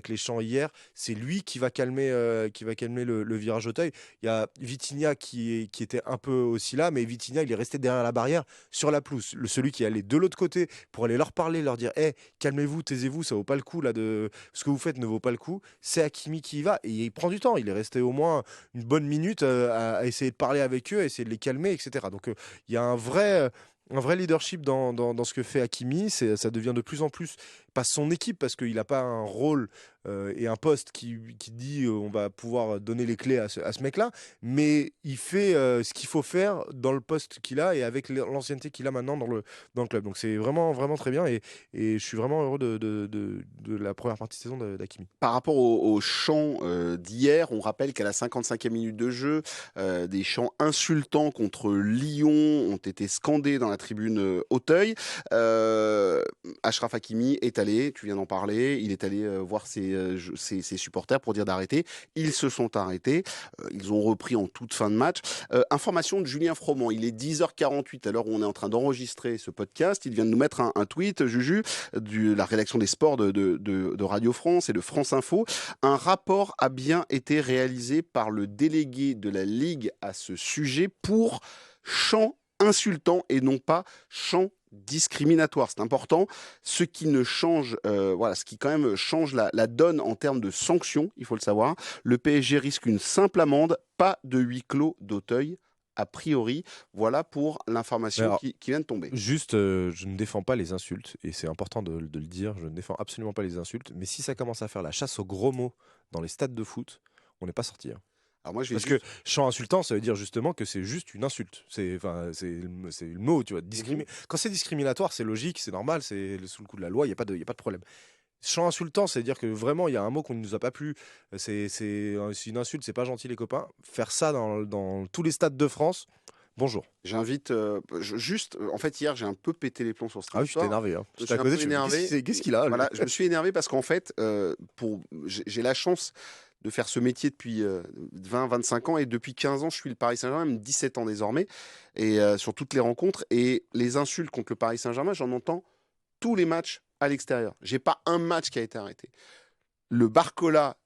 les chants hier, c'est lui qui va calmer le virage Auteuil. Il y a Vitinha qui était un peu aussi là, mais Vitinha, il est resté derrière la barrière sur la pelouse. Celui qui allait de l'autre côté pour aller leur parler, leur dire hey, calmez-vous, taisez-vous, ça vaut pas le coup, là, ce que vous faites ne vaut pas le coup. C'est Hakimi qui y va, et il prend du temps. Il est resté au moins une bonne minute à essayer de parler avec eux, à essayer de les calmer, etc. Donc il y a un vrai leadership dans ce que fait Hakimi. Ça devient de plus en plus pas son équipe, parce qu'il n'a pas un rôle et un poste qui dit on va pouvoir donner les clés à ce mec-là, mais il fait ce qu'il faut faire dans le poste qu'il a et avec l'ancienneté qu'il a maintenant dans le club. Donc c'est vraiment, vraiment très bien, et je suis vraiment heureux de la première partie de saison d'Hakimi. Par rapport au chant d'hier, on rappelle qu'à la 55e minute de jeu, des chants insultants contre Lyon ont été scandés dans la tribune Auteuil. Achraf Hakimi est allé, tu viens d'en parler, il est allé voir ses supporters pour dire d'arrêter. Ils se sont arrêtés. Ils ont repris en toute fin de match. Information de Julien Froment. Il est 10h48 à l'heure où on est en train d'enregistrer ce podcast. Il vient de nous mettre un tweet, Juju, de la rédaction des sports de Radio France et de France Info. Un rapport a bien été réalisé par le délégué de la Ligue à ce sujet pour chant insultant et non pas chant discriminatoire. C'est important. Ce qui ne change, ce qui quand même change la donne en termes de sanctions, il faut le savoir. Le PSG risque une simple amende, pas de huis clos d'Auteuil. A priori, voilà pour l'information qui vient de tomber. Juste, je ne défends pas les insultes, et c'est important de le dire, je ne défends absolument pas les insultes, mais si ça commence à faire la chasse aux gros mots dans les stades de foot, on n'est pas sorti. Alors moi, que chant insultant, ça veut dire justement que c'est juste une insulte. C'est le mot, tu vois. Quand c'est discriminatoire, c'est logique, c'est normal, c'est sous le coup de la loi, il n'y a pas de problème. Chant insultant, c'est-à-dire que vraiment il y a un mot qu'on ne nous a pas plu, c'est une insulte, c'est pas gentil les copains. Faire ça dans tous les stades de France, bonjour. J'invite en fait hier j'ai un peu pété les plombs sur ce truc. Ah oui, tu t'es énervé. Je suis un peu énervé. Qu'est-ce qu'il a Voilà, je me suis énervé parce qu'en fait j'ai la chance de faire ce métier depuis 20-25 ans, et depuis 15 ans je suis le Paris Saint-Germain, même 17 ans désormais, et sur toutes les rencontres, et les insultes contre le Paris Saint-Germain, j'en entends tous les matchs à l'extérieur. J'ai pas un match qui a été arrêté. Le Barcola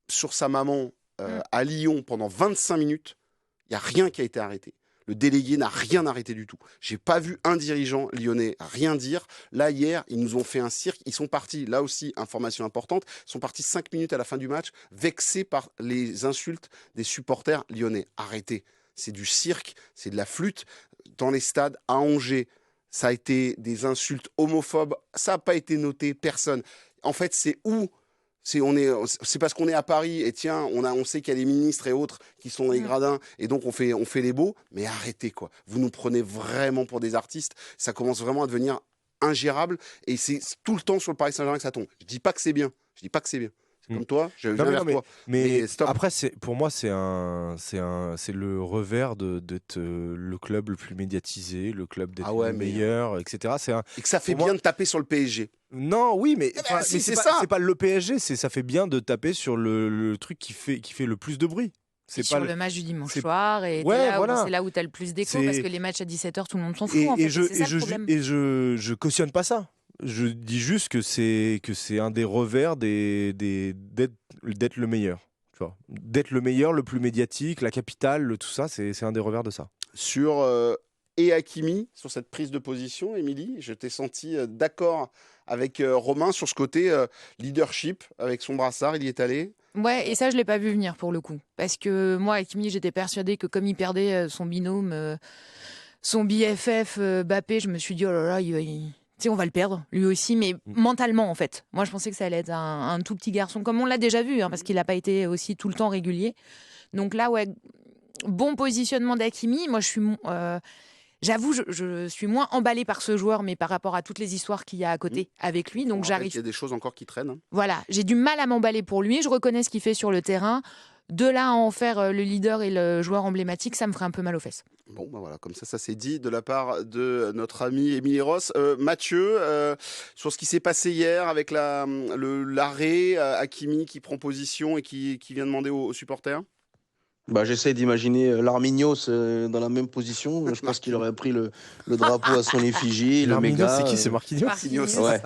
sur sa maman à Lyon pendant 25 minutes, il n'y a rien qui a été arrêté. Le délégué n'a rien arrêté du tout. J'ai pas vu un dirigeant lyonnais rien dire. Là, hier, ils nous ont fait un cirque. Ils sont partis, là aussi, information importante, ils sont partis 5 minutes à la fin du match, vexés par les insultes des supporters lyonnais. Arrêtez. C'est du cirque, c'est de la flûte. Dans les stades, à Angers, ça a été des insultes homophobes. Ça n'a pas été noté, personne. En fait, c'est parce qu'on est à Paris et tiens, on sait qu'il y a les ministres et autres qui sont dans les gradins et donc on fait les beaux, mais arrêtez quoi. Vous nous prenez vraiment pour des artistes, ça commence vraiment à devenir ingérable et c'est tout le temps sur le Paris Saint-Germain que ça tombe. Je dis pas que c'est bien, c'est comme toi, je viens vers toi. Mais après, pour moi, c'est le revers d'être le club le plus médiatisé, le club d'être le meilleur, etc. Et que ça fait bien de taper sur le PSG. Non, oui, mais c'est pas le PSG, ça fait bien de taper sur le truc qui fait le plus de bruit. C'est sur le match du dimanche soir, et c'est là où tu as le plus d'écho, parce que les matchs à 17h, tout le monde s'en fout. Je cautionne pas ça. Je dis juste que c'est un des revers d'être le meilleur. Tu vois. D'être le meilleur, le plus médiatique, la capitale, tout ça, c'est un des revers de ça. Sur Hakimi, sur cette prise de position, Émilie, je t'ai senti d'accord avec Romain sur ce côté leadership, avec son brassard, il y est allé. Ouais, et ça, je ne l'ai pas vu venir pour le coup. Parce que moi, Hakimi, j'étais persuadée que comme il perdait son binôme, son BFF, Mbappé, je me suis dit, oh là là, on va le perdre, lui aussi, mais mentalement, en fait. Moi, je pensais que ça allait être un tout petit garçon, comme on l'a déjà vu, parce qu'il n'a pas été aussi tout le temps régulier. Donc là, ouais, bon positionnement d'Hakimi. Moi, j'avoue, je suis moins emballée par ce joueur, mais par rapport à toutes les histoires qu'il y a à côté avec lui. Donc il y a des choses encore qui traînent. Voilà, j'ai du mal à m'emballer pour lui. Je reconnais ce qu'il fait sur le terrain. De là à en faire le leader et le joueur emblématique, ça me ferait un peu mal aux fesses. Bon, ben voilà, comme ça c'est dit de la part de notre ami Émilie Ross. Mathieu, sur ce qui s'est passé hier avec l'arrêt, Hakimi qui prend position et qui vient demander aux supporters. Bah, j'essaie d'imaginer l'Armignos dans la même position. Je pense qu'il aurait pris le drapeau à son effigie. Le Marquinhos, méga. c'est qui? C'est Marquinhos? Ouais.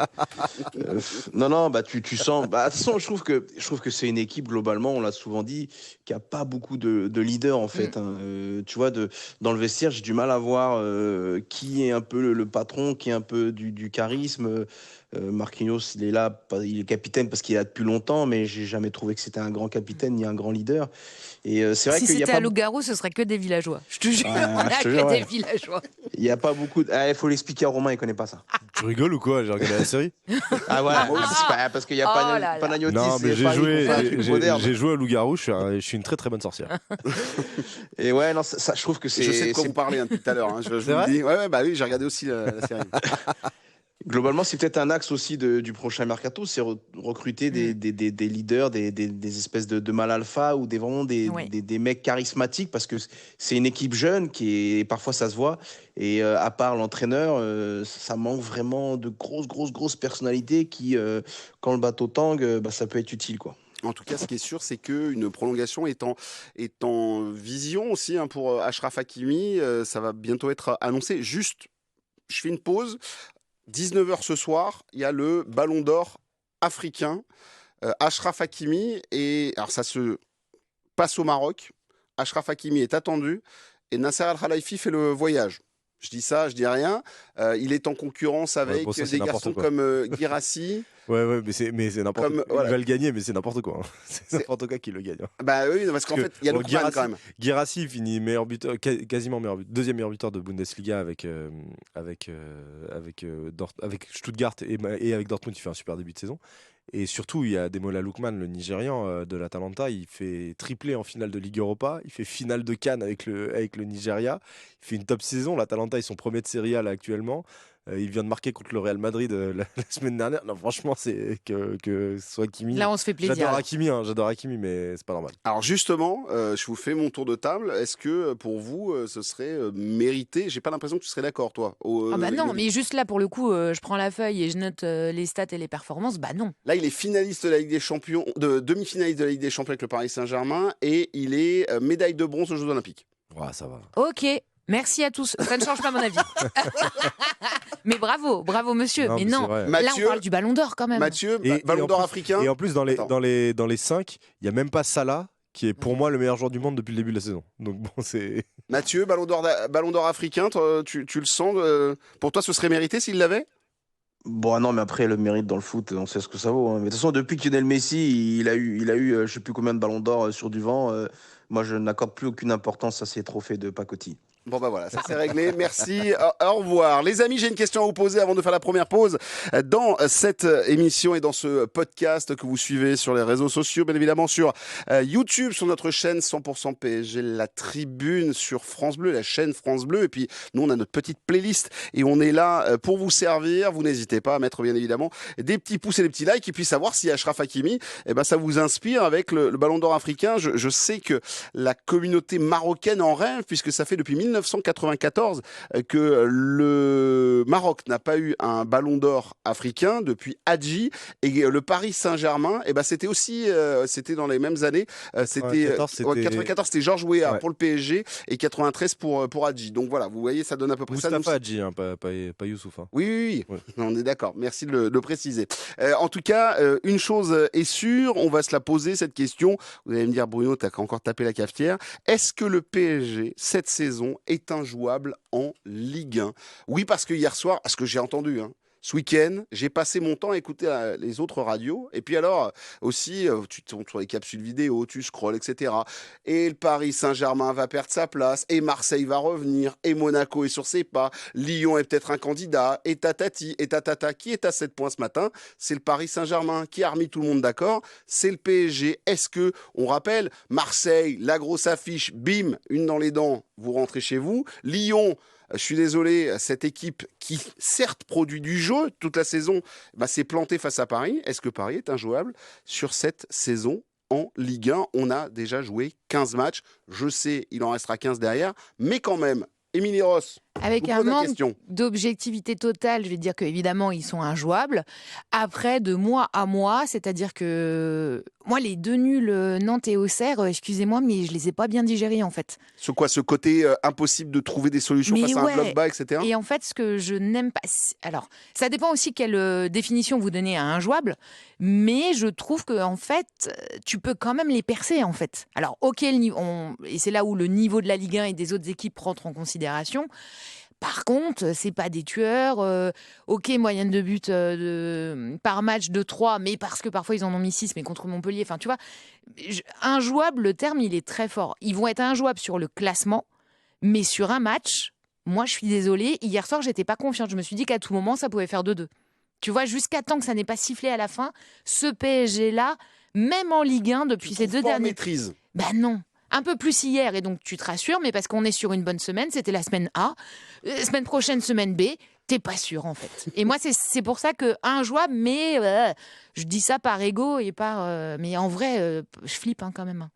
Non, bah tu sens. Bah, de toute façon, je trouve que c'est une équipe globalement. On l'a souvent dit, qui a pas beaucoup de leaders en fait. Hein. Tu vois, dans le vestiaire, j'ai du mal à voir qui est un peu le patron, qui est un peu du charisme. Marquinhos, il est là, il est capitaine parce qu'il est là depuis longtemps, mais j'ai jamais trouvé que c'était un grand capitaine ni un grand leader. Et c'est vrai Si qu'il y a c'était pas. à Loup-Garou, ce serait que des villageois. Je te jure, je te que jure, des ouais. villageois. Il y a pas beaucoup. Il faut l'expliquer à Romain, il connaît pas ça. Tu rigoles ou quoi? J'ai regardé la série. Ah voilà, parce qu'il y a Oh pas là là. Panagiotis. Non, mais j'ai j'ai joué à Loup-Garou, je suis une très très bonne sorcière. Et ouais, non, ça, je trouve que c'est. Je sais de quoi vous parlez depuis tout à l'heure. Je vous vrai le dis. Ouais, bah oui, j'ai regardé aussi la série. Globalement, c'est peut-être un axe aussi du prochain mercato, c'est recruter des leaders, des espèces de mâles alpha ou vraiment des mecs charismatiques parce que c'est une équipe jeune qui est parfois ça se voit et à part l'entraîneur, ça manque vraiment de grosses personnalités qui, quand le bateau tangue, ça peut être utile quoi. En tout cas, ce qui est sûr, c'est qu'une prolongation est en vision aussi pour Achraf Hakimi. Ça va bientôt être annoncé. Juste, je fais une pause. 19h ce soir, il y a le Ballon d'Or africain. Achraf Hakimi, alors ça se passe au Maroc. Achraf Hakimi est attendu et Nasser Al-Khelaifi fait le voyage. Je dis ça, je dis rien. Il est en concurrence avec des garçons comme Guirassy. Ouais, mais c'est n'importe quoi. Voilà. Il va le gagner, mais c'est n'importe quoi. Hein. C'est n'importe quoi qui le gagne. Bah oui, parce qu'en fait, il y a le Lookman quand même. Guirassy finit meilleur buteur, quasiment meilleur buteur, deuxième meilleur buteur de Bundesliga avec Stuttgart et avec Dortmund. Il fait un super début de saison. Et surtout, il y a Demola Lookman, le Nigérian de l'Atalanta. Il fait triplé en finale de Ligue Europa. Il fait finale de Cannes avec le Nigeria. Il fait une top saison. L'Atalanta, ils sont premiers de Serie A là, actuellement. Il vient de marquer contre le Real Madrid la semaine dernière. Non, franchement, c'est que ce soit Hakimi. Là, on se fait plaisir. J'adore Hakimi, mais c'est pas normal. Alors justement, je vous fais mon tour de table. Est-ce que pour vous, ce serait mérité? J'ai pas l'impression que tu serais d'accord, toi. Non, mais juste là, pour le coup, je prends la feuille et je note les stats et les performances. Bah non. Là, il est finaliste de la Ligue des Champions, demi-finaliste de la Ligue des Champions avec le Paris Saint-Germain, et il est médaille de bronze aux Jeux Olympiques. Ouais, ça va. Ok. Merci à tous. Ça ne change pas mon avis. Mais bravo monsieur. Non, mais mais non, Mathieu, là on parle du Ballon d'Or quand même. Mathieu, Ballon d'Or africain. Et en plus, dans les 5, il n'y a même pas Salah, qui est pour moi le meilleur joueur du monde depuis le début de la saison. Donc bon, c'est. Mathieu, Ballon d'Or africain, tu le sens pour toi, ce serait mérité s'il l'avait? Bon, non, mais après, le mérite dans le foot, on sait ce que ça vaut. Hein. Mais de toute façon, depuis que Lionel Messi, il a eu je sais plus combien de ballons d'or sur du vent, moi, je n'accorde plus aucune importance à ces trophées de pacotille. Bon bah voilà, ça c'est réglé, merci, au revoir. Les amis, j'ai une question à vous poser avant de faire la première pause dans cette émission et dans ce podcast que vous suivez sur les réseaux sociaux, bien évidemment sur YouTube, sur notre chaîne 100% PSG, la tribune sur France Bleu, la chaîne France Bleu, et puis nous on a notre petite playlist et on est là pour vous servir. Vous n'hésitez pas à mettre bien évidemment des petits pouces et des petits likes et puis savoir si Achraf Hakimi, ça vous inspire avec le Ballon d'Or africain. Je sais que la communauté marocaine en rêve puisque ça fait depuis 1994 que le Maroc n'a pas eu un ballon d'or africain depuis Hadji et le Paris Saint-Germain, c'était aussi c'était dans les mêmes années, c'était 94 c'était Georges Weah pour le PSG et 93 pour Hadji. Donc voilà, vous voyez, ça donne à peu près Moustapha ça. Hadji, hein, pas Youssouf. Hein. Oui. On est d'accord. Merci de le préciser. En tout cas, une chose est sûre, on va se la poser cette question. Vous allez me dire, Bruno, t'as encore tapé la cafetière. Est-ce que le PSG cette saison est injouable en Ligue 1? Oui, parce que hier soir, à ce que j'ai entendu, ce week-end, j'ai passé mon temps à écouter les autres radios. Et puis alors, aussi, tu tombes sur les capsules vidéo, tu scrolles, etc. Et le Paris Saint-Germain va perdre sa place. Et Marseille va revenir. Et Monaco est sur ses pas. Lyon est peut-être un candidat. Et tatati, et tatata. Qui est à 7 points ce matin? C'est le Paris Saint-Germain. Qui a remis tout le monde d'accord? C'est le PSG. Est-ce que, on rappelle, Marseille, la grosse affiche, bim, une dans les dents, vous rentrez chez vous. Lyon, je suis désolé, cette équipe qui certes produit du jeu toute la saison, s'est plantée face à Paris. Est-ce que Paris est injouable sur cette saison en Ligue 1. On a déjà joué 15 matchs. Je sais, il en restera 15 derrière, mais quand même, Émilie Ross, Avec je vous un pose la manque question. d'objectivité totale, je vais dire qu'évidemment, ils sont injouables. Après, de mois à mois, c'est-à-dire que moi, les deux nuls Nantes et Auxerre, excusez-moi, mais je les ai pas bien digérés en fait. Ce côté impossible de trouver des solutions Mais face à un ouais. bloc bas, etc. Et en fait, ce que je n'aime pas... Alors, ça dépend aussi quelle définition vous donnez à injouable, mais je trouve que en fait, tu peux quand même les percer en fait. Alors, ok, et c'est là où le niveau de la Ligue 1 et des autres équipes rentre en considération. Par contre, c'est pas des tueurs. Ok, moyenne de but par match de 3, mais parce que parfois ils en ont mis 6, mais contre Montpellier. Enfin, tu vois, injouable, le terme, il est très fort. Ils vont être injouables sur le classement, mais sur un match, moi, je suis désolée. Hier soir, j'étais pas confiante. Je me suis dit qu'à tout moment, ça pouvait faire 2-2. Tu vois, jusqu'à temps que ça n'ait pas sifflé à la fin, ce PSG-là, même en Ligue 1, depuis ces deux Pas en derniers... maîtrise. Ben non. Un peu plus hier, et donc tu te rassures, mais parce qu'on est sur une bonne semaine, c'était la semaine A. Semaine prochaine, semaine B, t'es pas sûr en fait. Et moi, c'est pour ça que injouable, mais je dis ça par ego et par. Mais en vrai, je flippe quand même.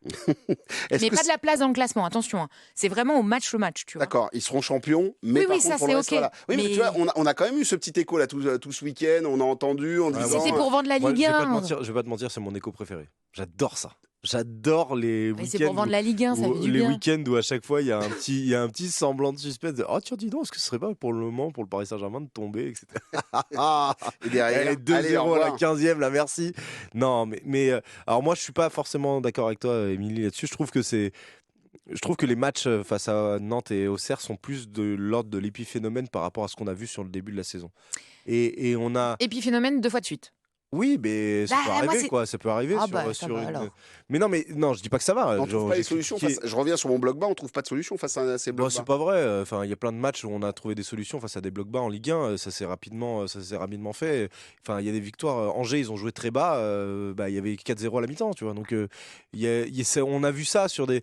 Est-ce Mais que pas de la place dans le classement, attention. Hein. C'est vraiment au match le match, tu vois. D'accord, ils seront champions, mais Oui, par oui, contre, ça, pour le c'est reste, ok. voilà. Oui, mais Mais- tu vois, on a quand même eu ce petit écho là tout ce week-end, on a entendu en disant... C'était pour vendre la Moi, Ligue je vais pas 1. te mentir, je vais pas te mentir, c'est mon écho préféré. J'adore ça. J'adore les Mais c'est week-ends pour vendre la Ligue 1, ça où- fait du les bien. week-ends où à chaque fois il y a un petit semblant de suspense. Oh tiens, dis donc, est-ce que ce serait pas pour le moment pour le Paris Saint-Germain de tomber, etc. Et derrière, Allez, 2-0 au à la revoir. 15e, là, merci. Non, mais alors moi, je suis pas forcément d'accord avec toi, Émilie, là-dessus. Je trouve que les matchs face à Nantes et Auxerre sont plus de l'ordre de l'épiphénomène par rapport à ce qu'on a vu sur le début de la saison. Et on a. Épiphénomène 2 fois de suite. Oui, mais ça Bah, peut moi, arriver, c'est- quoi. Ça peut arriver Ah sur, bah, ça sur va, une. alors. Mais non, je dis pas que ça va. On trouve pas les J'explique solutions. qui- Je reviens sur mon bloc bas, on trouve pas de solution face à ces Bon, blocs c'est bas. pas vrai. Enfin, il y a plein de matchs où on a trouvé des solutions face à des blocs bas en Ligue 1. Ça s'est rapidement fait. Enfin, il y a des victoires. Angers, ils ont joué très bas. Il y avait 4-0 à la mi-temps, tu vois. Donc, on a vu ça sur des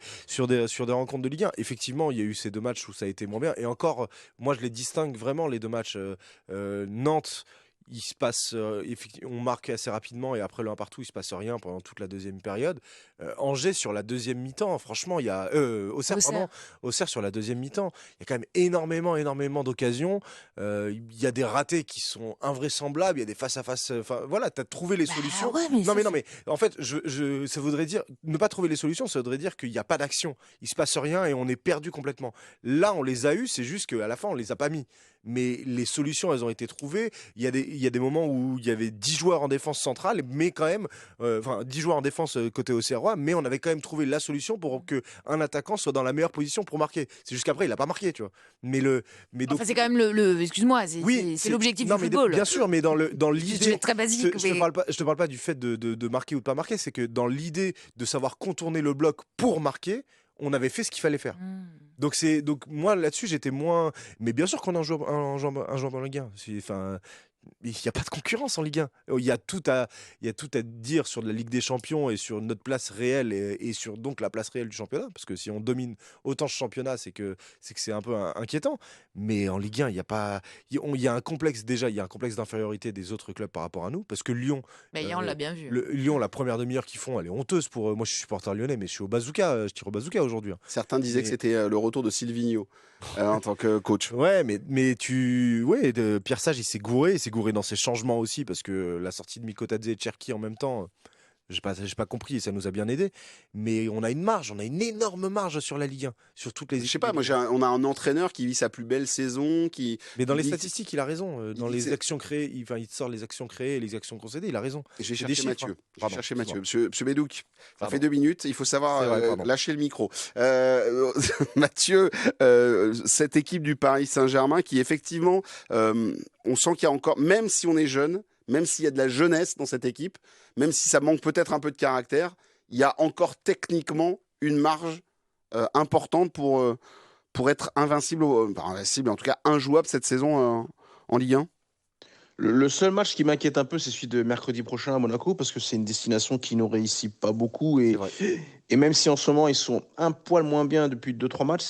rencontres de Ligue 1. Effectivement, il y a eu ces deux matchs où ça a été moins bien. Et encore, moi, je les distingue vraiment les deux matchs. Nantes. Il se passe, on marque assez rapidement et après le 1 partout, il se passe rien pendant toute la deuxième période. Angers sur la deuxième mi-temps, franchement, il y a Auxerre, pardon, Auxerre sur la deuxième mi-temps, il y a quand même énormément d'occasions. Il y a des ratés qui sont invraisemblables, il y a des face à face. Enfin voilà, t'as trouvé les solutions. ouais, mais non ça, mais en fait, ça voudrait dire ne pas trouver les solutions, ça voudrait dire qu'il n'y a pas d'action, il se passe rien et on est perdu complètement. Là, on les a eus, c'est juste qu'à la fin, on les a pas mis. Mais les solutions, elles ont été trouvées. Il y a des moments où il y avait 10 joueurs en défense centrale, mais quand même, 10 joueurs en défense côté Auxerrois, mais on avait quand même trouvé la solution pour qu'un attaquant soit dans la meilleure position pour marquer. C'est juste qu'après, il n'a pas marqué, tu vois. Mais donc, Enfin, c'est quand même excuse-moi, c'est l'objectif non, du mais football. Bien sûr, mais dans Je l'idée. vais être très basique. Je te parle pas du fait de marquer ou de pas marquer, c'est que dans l'idée de savoir contourner le bloc pour marquer, on avait fait ce qu'il fallait faire. Donc moi là-dessus j'étais moins. Mais bien sûr qu'on a un joueur en Ligue 1. Enfin, il n'y a pas de concurrence en Ligue 1. Il y a tout à dire sur la Ligue des Champions et sur notre place réelle et sur donc la place réelle du championnat. Parce que si on domine autant ce championnat, c'est que c'est un peu inquiétant. Mais en Ligue 1, il y a pas. Il y a un complexe déjà. Il y a un complexe d'infériorité des autres clubs par rapport à nous. Parce que Lyon. Mais on l'a bien vu. Lyon, la première demi-heure qu'ils font, elle est honteuse pour. Moi, je suis supporter lyonnais, mais je suis au bazooka. Je tire au bazooka aujourd'hui. Certains disaient que c'était le retour de Silvinho en tant que coach. Ouais, mais Pierre Sage, il s'est gouré dans ses changements aussi, parce que la sortie de Mikotadze et Cherki en même temps, j'ai pas compris et ça nous a bien aidé. Mais on a une énorme marge sur la Ligue 1, sur toutes les équipes. Je sais pas, on a un entraîneur qui vit sa plus belle saison, Mais dans les dit- statistiques, il a raison. Dans dit les que actions créées, il sort les actions créées et les actions concédées, il a raison. Je vais C'est des chercher chiffres, Mathieu. hein. Je vais Pardon, chercher Mathieu. excuse-moi. Monsieur Bédouc, ça Pardon. fait 2 minutes. Il faut savoir C'est vrai, pardon. lâcher le micro. Mathieu, cette équipe du Paris Saint-Germain qui effectivement, on sent qu'il y a encore, même si on est jeune, même s'il y a de la jeunesse dans cette équipe, même si ça manque peut-être un peu de caractère, il y a encore techniquement une marge importante pour être invincible, invincible, en tout cas injouable cette saison en Ligue 1. Le seul match qui m'inquiète un peu, c'est celui de mercredi prochain à Monaco, parce que c'est une destination qui nous réussit pas beaucoup. Et même si en ce moment, ils sont un poil moins bien depuis 2-3 matchs,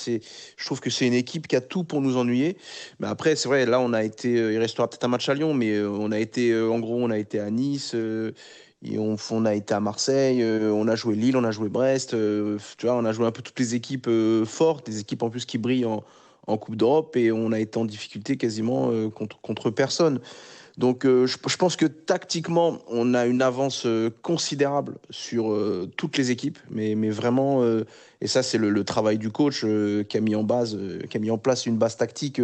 je trouve que c'est une équipe qui a tout pour nous ennuyer. Mais après, c'est vrai, là, il restera peut-être un match à Lyon, mais on a été à Nice, On a été à Marseille, on a joué Lille, on a joué Brest. Tu vois, on a joué un peu toutes les équipes fortes, des équipes en plus qui brillent en Coupe d'Europe, et on a été en difficulté quasiment contre personne. Donc je pense que tactiquement, on a une avance considérable sur toutes les équipes, mais vraiment, et ça c'est le travail du coach qui a mis en place une base tactique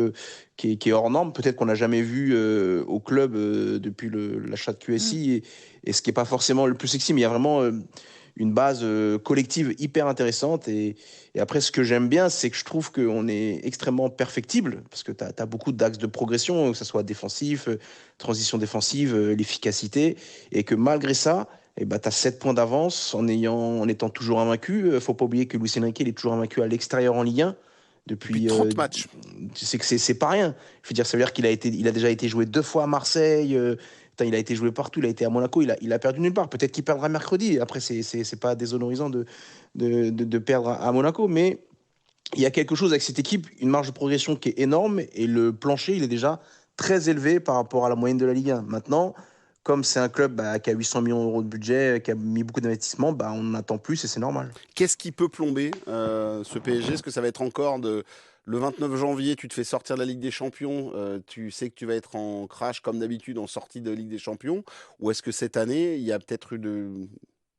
qui est hors norme, peut-être qu'on n'a jamais vu au club depuis l'achat de QSI, et ce qui n'est pas forcément le plus sexy, mais il y a vraiment une base collective hyper intéressante. Et après, ce que j'aime bien, c'est que je trouve qu'on est extrêmement perfectible, parce que tu as beaucoup d'axes de progression, que ce soit défensif, transition défensive, l'efficacité, et que malgré ça, tu as 7 points d'avance en étant toujours invaincu. Il ne faut pas oublier que Luis Enrique, il est toujours invaincu à l'extérieur en Ligue 1 depuis 30 matchs. C'est pas rien. Je veux dire, ça veut dire qu'il a déjà été joué 2 fois à Marseille. Il a été joué partout, il a été à Monaco, il a perdu nulle part. Peut-être qu'il perdra mercredi. Après, c'est pas déshonorisant de perdre à Monaco, mais il y a quelque chose avec cette équipe, une marge de progression qui est énorme, et le plancher, il est déjà très élevé par rapport à la moyenne de la Ligue 1. Maintenant, comme c'est un club qui a 800 millions d'euros de budget, qui a mis beaucoup d'investissements, on attend plus, et c'est normal. Qu'est-ce qui peut plomber ce PSG? Est-ce que ça va être encore le 29 janvier, tu te fais sortir de la Ligue des Champions, tu sais que tu vas être en crash comme d'habitude en sortie de Ligue des Champions, ou est-ce que cette année, il y a peut-être une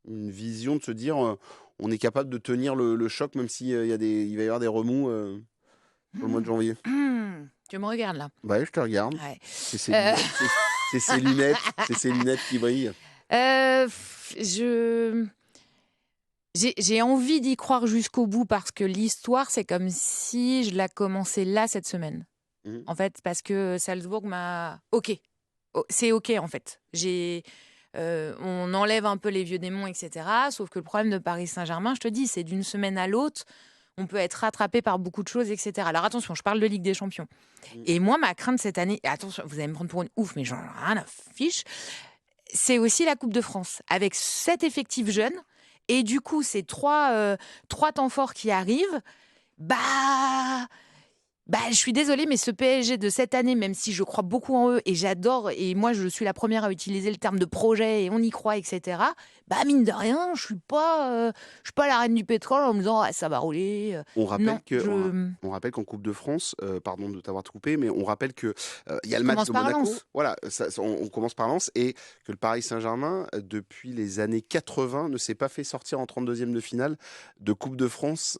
vision de se dire on est capable de tenir le choc, même s'il il va y avoir des remous pour le mois de janvier? Tu me regardes là? Ouais, je te regarde. Ouais. C'est ces lunettes qui brillent. J'ai envie d'y croire jusqu'au bout, parce que l'histoire, c'est comme si je la commençais là cette semaine. En fait, parce que Salzbourg m'a... OK. C'est OK, en fait. On enlève un peu les vieux démons, etc. Sauf que le problème de Paris Saint-Germain, je te dis, c'est d'une semaine à l'autre, on peut être rattrapé par beaucoup de choses, etc. Alors attention, je parle de Ligue des Champions. Et moi, ma crainte cette année... Attention, vous allez me prendre pour une ouf, mais j'en ai rien à fiche. C'est aussi la Coupe de France. Avec 7 effectifs jeunes, et du coup, ces trois temps forts qui arrivent, je suis désolée, mais ce PSG de cette année, même si je crois beaucoup en eux et j'adore, et moi je suis la première à utiliser le terme de projet et on y croit, etc. Mine de rien, je suis pas la reine du pétrole en me disant ça va rouler. On rappelle qu'en Coupe de France, pardon de t'avoir coupé, mais on rappelle que il y a le match de Monaco. Voilà, on commence par Lens, et que le Paris Saint-Germain, depuis les années 80, ne s'est pas fait sortir en 32e de finale de Coupe de France.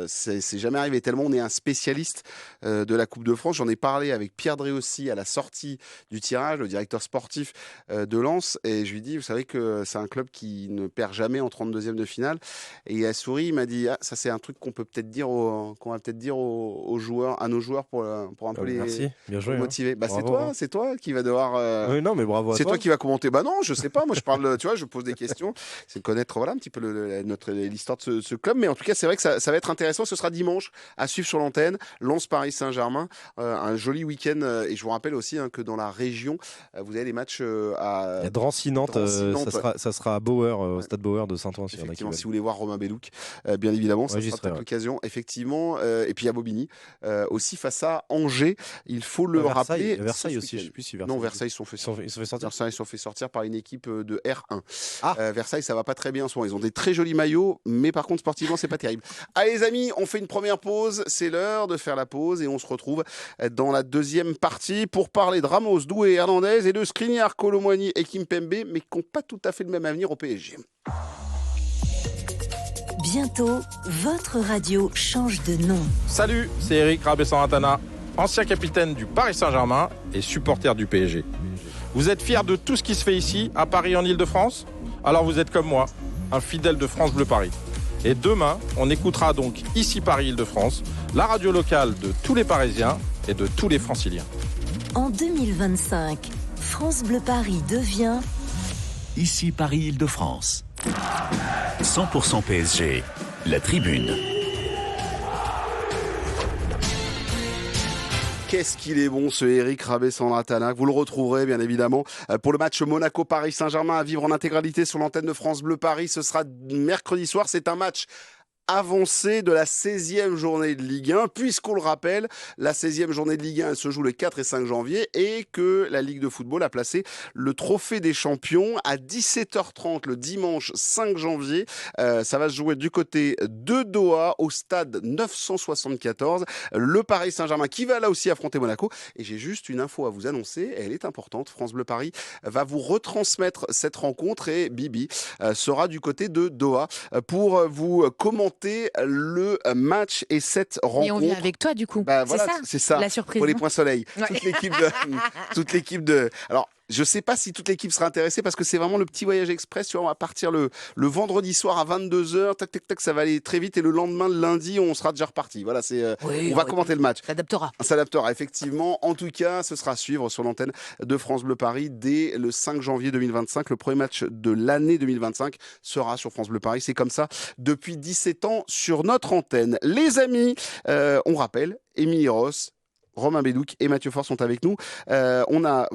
C'est jamais arrivé, tellement on est un spécialiste de la Coupe de France. J'en ai parlé avec Pierre Dréossi à la sortie du tirage, le directeur sportif de Lens, et je lui dis, vous savez que c'est un club qui ne perd jamais en 32e de finale, et il a souri, il m'a dit ça c'est un truc qu'on va peut-être dire aux joueurs, à nos joueurs pour un peu merci. Bien joué, motiver. Bravo, c'est toi qui va devoir oui, non mais bravo à c'est toi. toi qui va commenter. Non, je sais pas, moi je parle, tu vois, je pose des questions, c'est de connaître un petit peu l'histoire de ce club, mais en tout cas c'est vrai que ça va être intéressant. Ce sera dimanche à suivre sur l'antenne, Lens Paris Saint-Germain, un joli week-end, et je vous rappelle aussi que dans la région vous avez les matchs à Drancy-Nantes, ça sera à Bauer, au stade Bauer de Saint-Ouen. Si vous voulez voir Romain Bellouk, bien évidemment, ça sera peut-être l'occasion, effectivement. Et puis à Bobigny, aussi face à Angers, il faut le rappeler. Versailles aussi, je sais plus si Versailles. Non, Versailles se sont fait sortir. Versailles se sont fait sortir par une équipe de R1. Versailles, ça va pas très bien en ce moment. Ils ont des très jolis maillots, mais par contre, sportivement, c'est pas terrible. Allez, les amis, on fait une première pause. C'est l'heure de faire la pause, et on se retrouve dans la deuxième partie pour parler de Ramos, Doué, Hernandez, et de Skriniar, Kolo Muani et Kimpembe, mais qui n'ont pas tout à fait le même avenir au PSG. Bientôt, votre radio change de nom. Salut, c'est Eric Rabessan-Ratana, ancien capitaine du Paris Saint-Germain et supporter du PSG. Vous êtes fiers de tout ce qui se fait ici, à Paris, en Ile-de-France ? Alors vous êtes comme moi, un fidèle de France Bleu Paris. Et demain, on écoutera donc ici Paris Ile-de-France, la radio locale de tous les Parisiens et de tous les Franciliens. En 2025, France Bleu Paris devient... Ici Paris Île-de-France. 100% PSG, la tribune. Qu'est-ce qu'il est bon ce Eric Rabessan-Ratana. Vous le retrouverez bien évidemment pour le match Monaco-Paris Saint-Germain à vivre en intégralité sur l'antenne de France Bleu Paris. Ce sera mercredi soir. C'est un match avancée de la 16e journée de Ligue 1, puisqu'on le rappelle, la 16e journée de Ligue 1 elle se joue le 4 et 5 janvier et que la Ligue de football a placé le trophée des champions à 17h30 le dimanche 5 janvier. Ça va se jouer du côté de Doha au stade 974. Le Paris Saint-Germain qui va là aussi affronter Monaco. Et j'ai juste une info à vous annoncer, elle est importante. France Bleu Paris va vous retransmettre cette rencontre et Bibi sera du côté de Doha pour vous commenter le match et cette rencontre. Et on vient avec toi du coup. Bah, voilà, c'est ça. La surprise. Pour les points soleil. Ouais. Toute l'équipe de. Alors, je sais pas si toute l'équipe sera intéressée parce que c'est vraiment le petit voyage express. Tu vois, on va partir le vendredi soir à 22h. Tac, tac, tac, ça va aller très vite. Et le lendemain, le lundi, on sera déjà reparti. Voilà, on va commenter le match. On s'adaptera, effectivement. En tout cas, ce sera à suivre sur l'antenne de France Bleu Paris dès le 5 janvier 2025. Le premier match de l'année 2025 sera sur France Bleu Paris. C'est comme ça depuis 17 ans sur notre antenne. Les amis, on rappelle, Émilie Ross, Romain Bédouc et Mathieu Faure sont avec nous. On a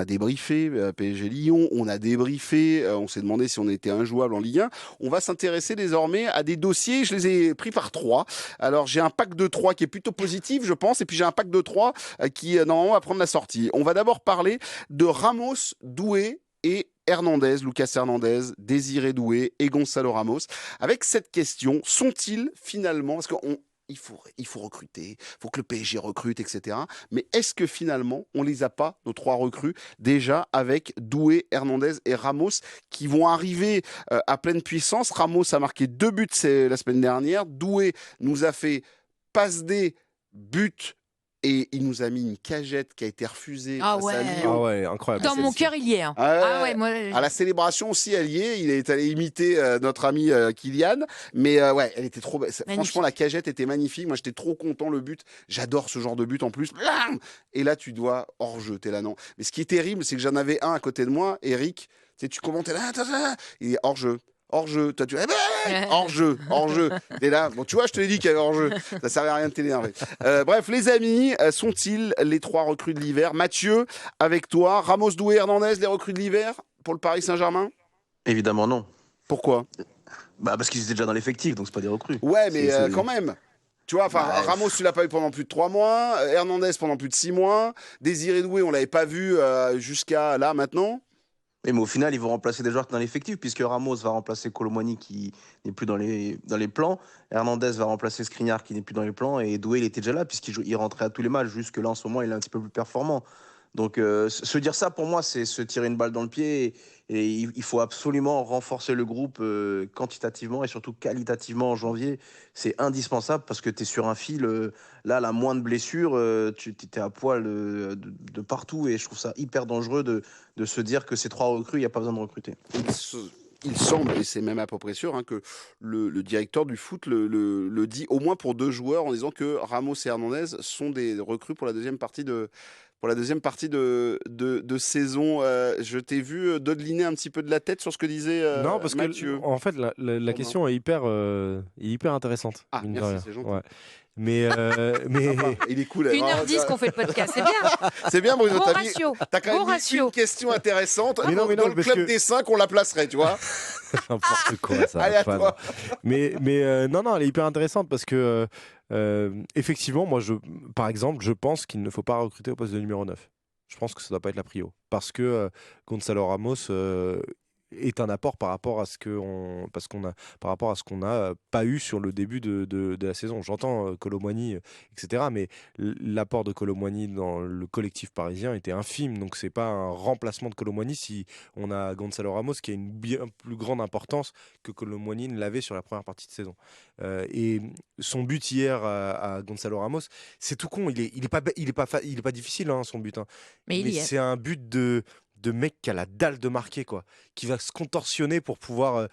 débriefé PSG Lyon, on a débriefé, on s'est demandé si on était injouable en Ligue 1. On va s'intéresser désormais à des dossiers, je les ai pris par 3. Alors j'ai un pack de 3 qui est plutôt positif, je pense, et puis j'ai un pack de 3 qui normalement va prendre la sortie. On va d'abord parler de Ramos, Doué et Hernandez, Lucas Hernandez, Désiré Doué et Gonzalo Ramos. Avec cette question, sont-ils finalement, parce qu'il faut recruter, il faut que le PSG recrute, etc. Mais est-ce que finalement, on les a pas, nos 3 recrues, déjà avec Doué, Hernandez et Ramos qui vont arriver à pleine puissance. Ramos a marqué 2 buts la semaine dernière. Doué nous a fait passe D, but. Et il nous a mis une cagette qui a été refusée face à Lyon. Ah ouais, incroyable. Dans mon cœur, il y est. Hein. Moi, à la célébration aussi, elle y est. Il est allé imiter notre ami Kylian. Mais ouais, elle était trop belle. Franchement, la cagette était magnifique. Moi, j'étais trop content. Le but, j'adore ce genre de but en plus. Et là, tu dois hors-jeu. T'es là, non. Mais ce qui est terrible, c'est que j'en avais un à côté de moi, Eric. Tu commentais là, il est hors-jeu. Hors-jeu, toi tu hors-jeu. Et là, bon, tu vois, je te l'ai dit qu'il y avait hors-jeu. Ça servait à rien de t'énerver. Bref, les amis, sont-ils les 3 recrues de l'hiver? Mathieu, avec toi, Ramos, Doué, Hernandez, les recrues de l'hiver pour le Paris Saint-Germain? Évidemment non. Pourquoi? Parce qu'ils étaient déjà dans l'effectif, donc c'est pas des recrues. Ouais, mais quand même. Tu vois, Ramos, tu l'as pas eu pendant plus de 3 mois. Hernandez pendant plus de 6 mois. Désiré Doué, on l'avait pas vu jusqu'à là maintenant. Mais au final, ils vont remplacer des joueurs qui sont dans l'effectif, puisque Ramos va remplacer Kolo Muani qui n'est plus dans les plans. Hernandez va remplacer Skriniar qui n'est plus dans les plans. Et Doué, il était déjà là, puisqu'il rentrait à tous les matchs. Jusque là, en ce moment, il est un petit peu plus performant. Donc, se dire ça, pour moi, c'est se tirer une balle dans le pied. Et il faut absolument renforcer le groupe quantitativement et surtout qualitativement en janvier. C'est indispensable parce que tu es sur un fil. Là, la moindre blessure, tu es à poil de partout. Et je trouve ça hyper dangereux de se dire que ces 3 recrues, il n'y a pas besoin de recruter. Il semble, et c'est même à peu près sûr, que le directeur du foot le dit au moins pour 2 joueurs en disant que Ramos et Hernandez sont des recrues pour la deuxième partie de saison. Je t'ai vu dodeliner un petit peu de la tête sur ce que disait non, parce Mathieu. En fait, la question est hyper intéressante. Ah, merci, c'est gentil. Ouais. Mais il est cool. 1h10 qu'on fait le podcast, c'est bien. C'est bien, Bruno. T'as quand même une question intéressante. Mais non, dans le club des 5, on la placerait, tu vois. N'importe quoi, ça. Allez, à toi. Mais non, elle est hyper intéressante parce que effectivement, moi, par exemple, je pense qu'il ne faut pas recruter au poste de numéro 9. Je pense que ça ne doit pas être la prio. Parce que Gonzalo Ramos est un apport par rapport à ce qu'on n'a pas eu sur le début de la saison. J'entends Kolo Muani, etc. Mais l'apport de Kolo Muani dans le collectif parisien était infime. Donc c'est pas un remplacement de Kolo Muani si on a Gonzalo Ramos qui a une bien plus grande importance que Kolo Muani ne l'avait sur la première partie de saison. Et son but hier à Gonzalo Ramos, c'est tout con. Il est pas difficile son but. Hein. Mais c'est un but de mec qui a la dalle de marquer, quoi, qui va se contorsionner pour pouvoir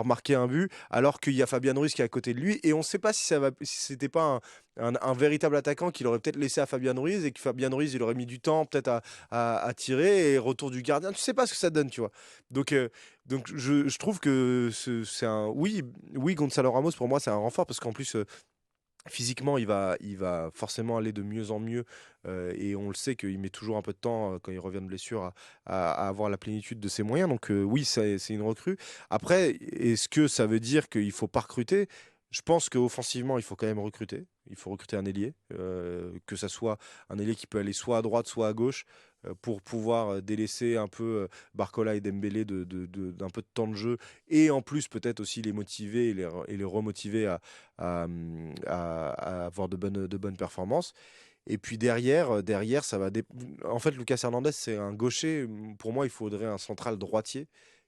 marquer un but, alors qu'il y a Fabian Ruiz qui est à côté de lui, et on ne sait pas si c'était pas un véritable attaquant qu'il aurait peut-être laissé à Fabian Ruiz, et que Fabian Ruiz il aurait mis du temps peut-être à tirer, et retour du gardien, tu sais pas ce que ça donne, tu vois. Donc je trouve que c'est un oui Gonzalo Ramos pour moi c'est un renfort, parce qu'en plus Physiquement, il va forcément aller de mieux en mieux et on le sait qu'il met toujours un peu de temps quand il revient de blessure à avoir la plénitude de ses moyens. Donc oui, c'est une recrue. Après, est-ce que ça veut dire qu'il ne faut pas recruter? Je pense qu'offensivement, il faut quand même recruter. Il faut recruter un ailier, que ça soit un ailier qui peut aller soit à droite, soit à gauche, pour pouvoir délaisser un peu Barcola et Dembélé d'un peu de temps de jeu, et en plus peut-être aussi les motiver et les remotiver à avoir de bonnes performances. Et puis derrière, ça va. En fait, Lucas Hernandez, c'est un gaucher. Pour moi, il faudrait un central droitier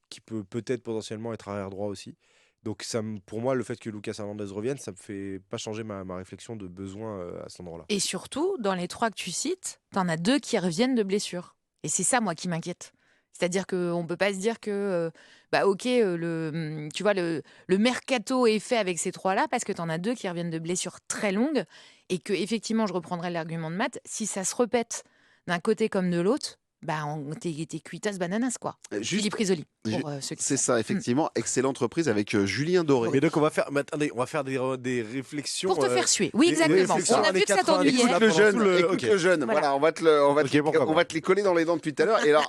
qui peut peut-être potentiellement être arrière droit aussi. Donc pour moi, le fait que Lucas Hernandez revienne, ça me fait pas changer ma réflexion de besoin à cet endroit-là. Et surtout, dans les 3 que tu cites, t'en as 2 qui reviennent de blessure. Et c'est ça, moi, qui m'inquiète. C'est-à-dire qu'on ne peut pas se dire que, tu vois, le mercato est fait avec ces 3-là, parce que tu en as 2 qui reviennent de blessures très longues, et que, effectivement, je reprendrai l'argument de Matt, si ça se répète d'un côté comme de l'autre, t'es cuitas bananas, quoi. Philippe Risoli, pour ceux qui C'est ça, effectivement. Excellente reprise avec Julien Doré. Mais donc, on va faire des réflexions. Pour te faire suer. Oui, exactement. On a vu que ça t'ennuyait. Écoute le jeune. Voilà, on va te les coller dans les dents depuis tout à l'heure. Et alors,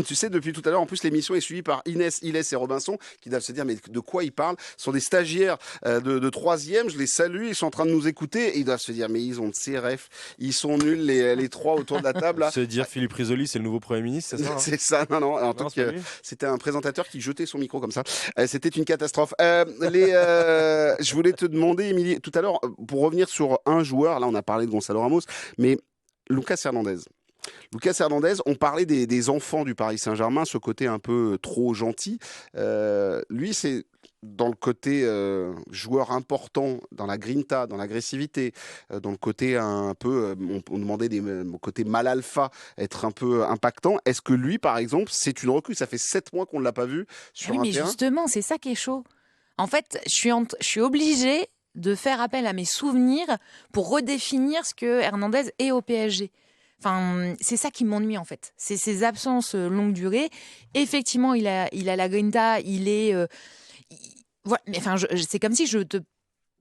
tu sais, depuis tout à l'heure, en plus, l'émission est suivie par Inès, Ilès et Robinson, qui doivent se dire, mais de quoi ils parlent? Ce sont des stagiaires de 3e. Je les salue. Ils sont en train de nous écouter. Et ils doivent se dire, mais ils ont de CRF. Ils sont nuls, les 3 autour de la table. Là. Se dire Philippe Risoli, c'est le nouveau Premier ministre, c'est ça? C'est ça, non. En tout cas, c'était un présentateur qui jetait son micro comme ça. C'était une catastrophe. Je voulais te demander, Émilie, tout à l'heure, pour revenir sur un joueur, là on a parlé de Gonzalo Ramos, mais Lucas Hernandez. On parlait des enfants du Paris Saint-Germain, ce côté un peu trop gentil. Lui, c'est dans le côté joueur important, dans la grinta, dans l'agressivité, dans le côté un peu, on demandait au côté mal alpha, être un peu impactant. Est-ce que lui, par exemple, c'est une recrue? Ça fait 7 mois qu'on ne l'a pas vu sur un terrain. Mais justement, c'est ça qui est chaud. En fait, je suis obligée de faire appel à mes souvenirs pour redéfinir ce que Hernandez est au PSG. Enfin, c'est ça qui m'ennuie en fait. C'est ses absences longue durée. Effectivement, il a la grinta, il est... voilà. Mais enfin, c'est comme si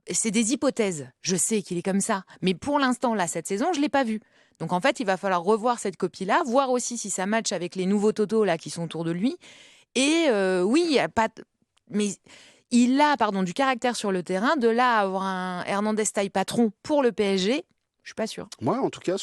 c'est des hypothèses. Je sais qu'il est comme ça. Mais pour l'instant, là, cette saison, je ne l'ai pas vu. Donc en fait, il va falloir revoir cette copie-là, voir aussi si ça match avec les nouveaux totos là, qui sont autour de lui. Et oui, il n'y a pas... Mais il a du caractère sur le terrain. De là à avoir un Hernandez taille patron pour le PSG... Je suis pas sûr. Moi, en tout cas,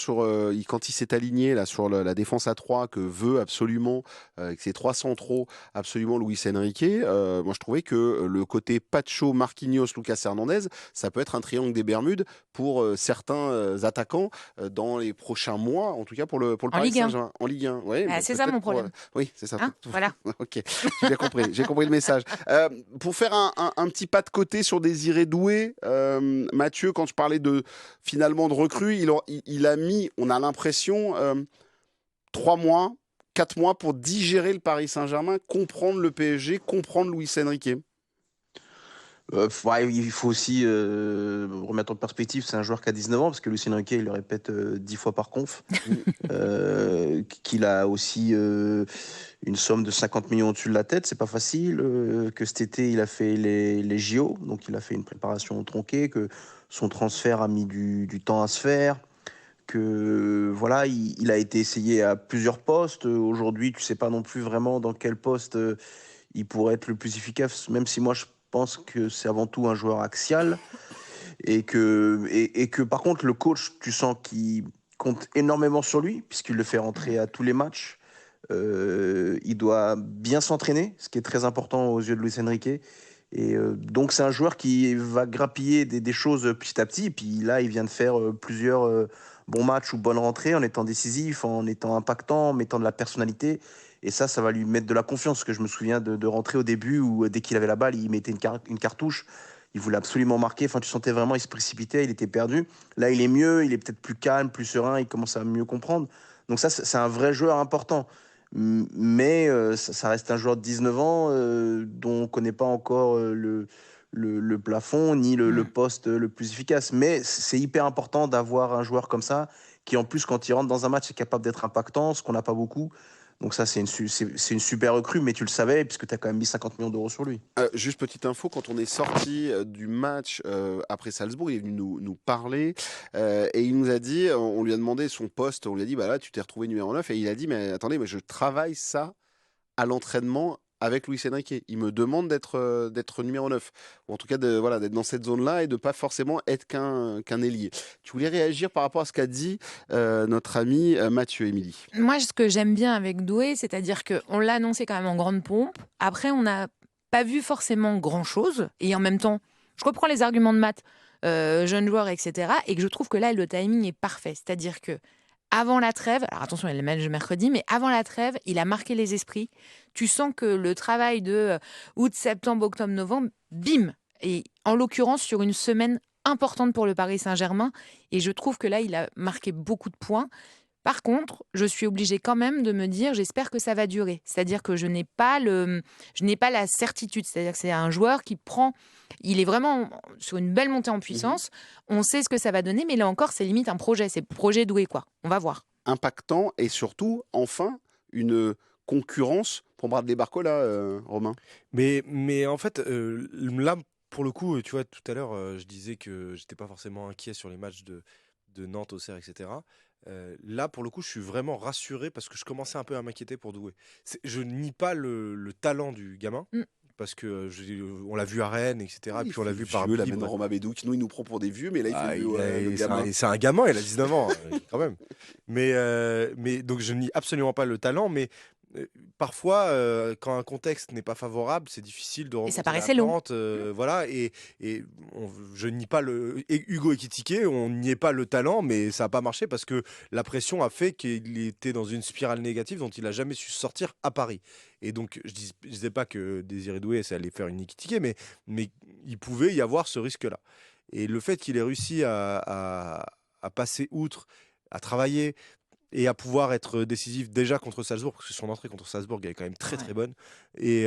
quand il s'est aligné là, sur la défense à 3 que veut absolument, avec ses 3 centraux, absolument Luis Enrique, moi je trouvais que le côté Pacho, Marquinhos, Lucas Hernandez, ça peut être un triangle des Bermudes pour certains attaquants dans les prochains mois, en tout cas pour le Paris Saint-Germain. En Ligue 1. Ouais, c'est ça mon problème. Oui, c'est ça. Voilà. Ok, j'ai compris le message. Pour faire un petit pas de côté sur Désiré Doué, Mathieu, quand je parlais finalement de recrue, il a mis, on a l'impression, 3 mois, 4 mois pour digérer le Paris Saint-Germain, comprendre le PSG, comprendre Luis Enrique. Il faut aussi remettre en perspective, c'est un joueur qui a 19 ans, parce que Luis Enrique, il le répète 10 fois par conf, qu'il a aussi une somme de 50 millions au-dessus de la tête, c'est pas facile, que cet été, il a fait les JO, donc il a fait une préparation tronquée, que son transfert a mis du temps à se faire, que voilà, il a été essayé à plusieurs postes. Aujourd'hui, tu sais pas non plus vraiment dans quel poste il pourrait être le plus efficace, même si moi je pense que c'est avant tout un joueur axial et que par contre le coach, tu sens qu'il compte énormément sur lui puisqu'il le fait rentrer à tous les matchs. Il doit bien s'entraîner, ce qui est très important aux yeux de Luis Enrique. Et donc c'est un joueur qui va grappiller des choses petit à petit. Et puis là, il vient de faire plusieurs bons matchs ou bonnes rentrées en étant décisif, en étant impactant, en mettant de la personnalité. Et ça va lui mettre de la confiance. Parce que je me souviens de rentrer au début où dès qu'il avait la balle, il mettait une cartouche. Il voulait absolument marquer. Enfin, tu sentais vraiment, il se précipitait, il était perdu. Là, il est mieux, il est peut-être plus calme, plus serein, il commence à mieux comprendre. Donc ça, c'est un vrai joueur important. Mais ça reste un joueur de 19 ans dont on ne connaît pas encore le plafond ni le poste le plus efficace. Mais c'est hyper important d'avoir un joueur comme ça qui, en plus, quand il rentre dans un match, est capable d'être impactant, ce qu'on n'a pas beaucoup. Donc ça, c'est une super recrue, mais tu le savais, puisque tu as quand même mis 50 millions d'euros sur lui. Juste petite info, quand on est sorti du match après Salzbourg, il est venu nous parler et il nous a dit, on lui a demandé son poste, on lui a dit, bah là, tu t'es retrouvé numéro 9 et il a dit, mais attendez, mais je travaille ça à l'entraînement avec Luis Enrique. Il me demande d'être numéro 9, ou en tout cas d'être dans cette zone-là et de pas forcément être qu'un ailier. Tu voulais réagir par rapport à ce qu'a dit notre ami Mathieu, Émilie? Moi, ce que j'aime bien avec Doué, c'est-à-dire qu'on l'a annoncé quand même en grande pompe. Après, on n'a pas vu forcément grand-chose. Et en même temps, je reprends les arguments de Matt, jeune joueur, etc. Et que je trouve que là, le timing est parfait. C'est-à-dire que avant la trêve, alors attention, il y a le match de mercredi, mais avant la trêve, il a marqué les esprits. Tu sens que le travail de août, septembre, octobre, novembre, bim. Et en l'occurrence, sur une semaine importante pour le Paris Saint-Germain. Et je trouve que là, il a marqué beaucoup de points. Par contre, je suis obligée quand même de me dire, j'espère que ça va durer. C'est-à-dire que je n'ai pas la certitude. C'est-à-dire que c'est un joueur qui il est vraiment sur une belle montée en puissance. On sait ce que ça va donner, mais là encore, c'est limite un projet. C'est projet Doué, quoi. On va voir. Impactant et surtout, enfin, une concurrence pour Bradley Barcola, Romain. Mais en fait, là, pour le coup, tu vois, tout à l'heure, je disais que j'étais pas forcément inquiet sur les matchs de Nantes, Auxerre, etc. Là, pour le coup, je suis vraiment rassuré parce que je commençais un peu à m'inquiéter pour Doué. Je nie pas le talent du gamin. Parce que on l'a vu à Rennes, etc. Et puis on l'a vu par la Romain Bédou, qui nous il nous prend pour des vieux, mais là il fait le gamin. C'est un gamin, il a 19 ans quand même. Mais donc je nie absolument pas le talent, mais parfois, quand un contexte n'est pas favorable, c'est difficile de remonter ça paraissait long. Voilà, je nie pas Hugo Ekitike, on niait pas le talent, mais ça n'a pas marché parce que la pression a fait qu'il était dans une spirale négative dont il n'a jamais su sortir à Paris. Et donc, je disais pas que Désiré Doué, ça allait faire une Ekitike, mais il pouvait y avoir ce risque-là. Et le fait qu'il ait réussi à passer outre, à travailler et à pouvoir être décisif déjà contre Salzbourg, parce que son entrée contre Salzbourg elle est quand même très très bonne, et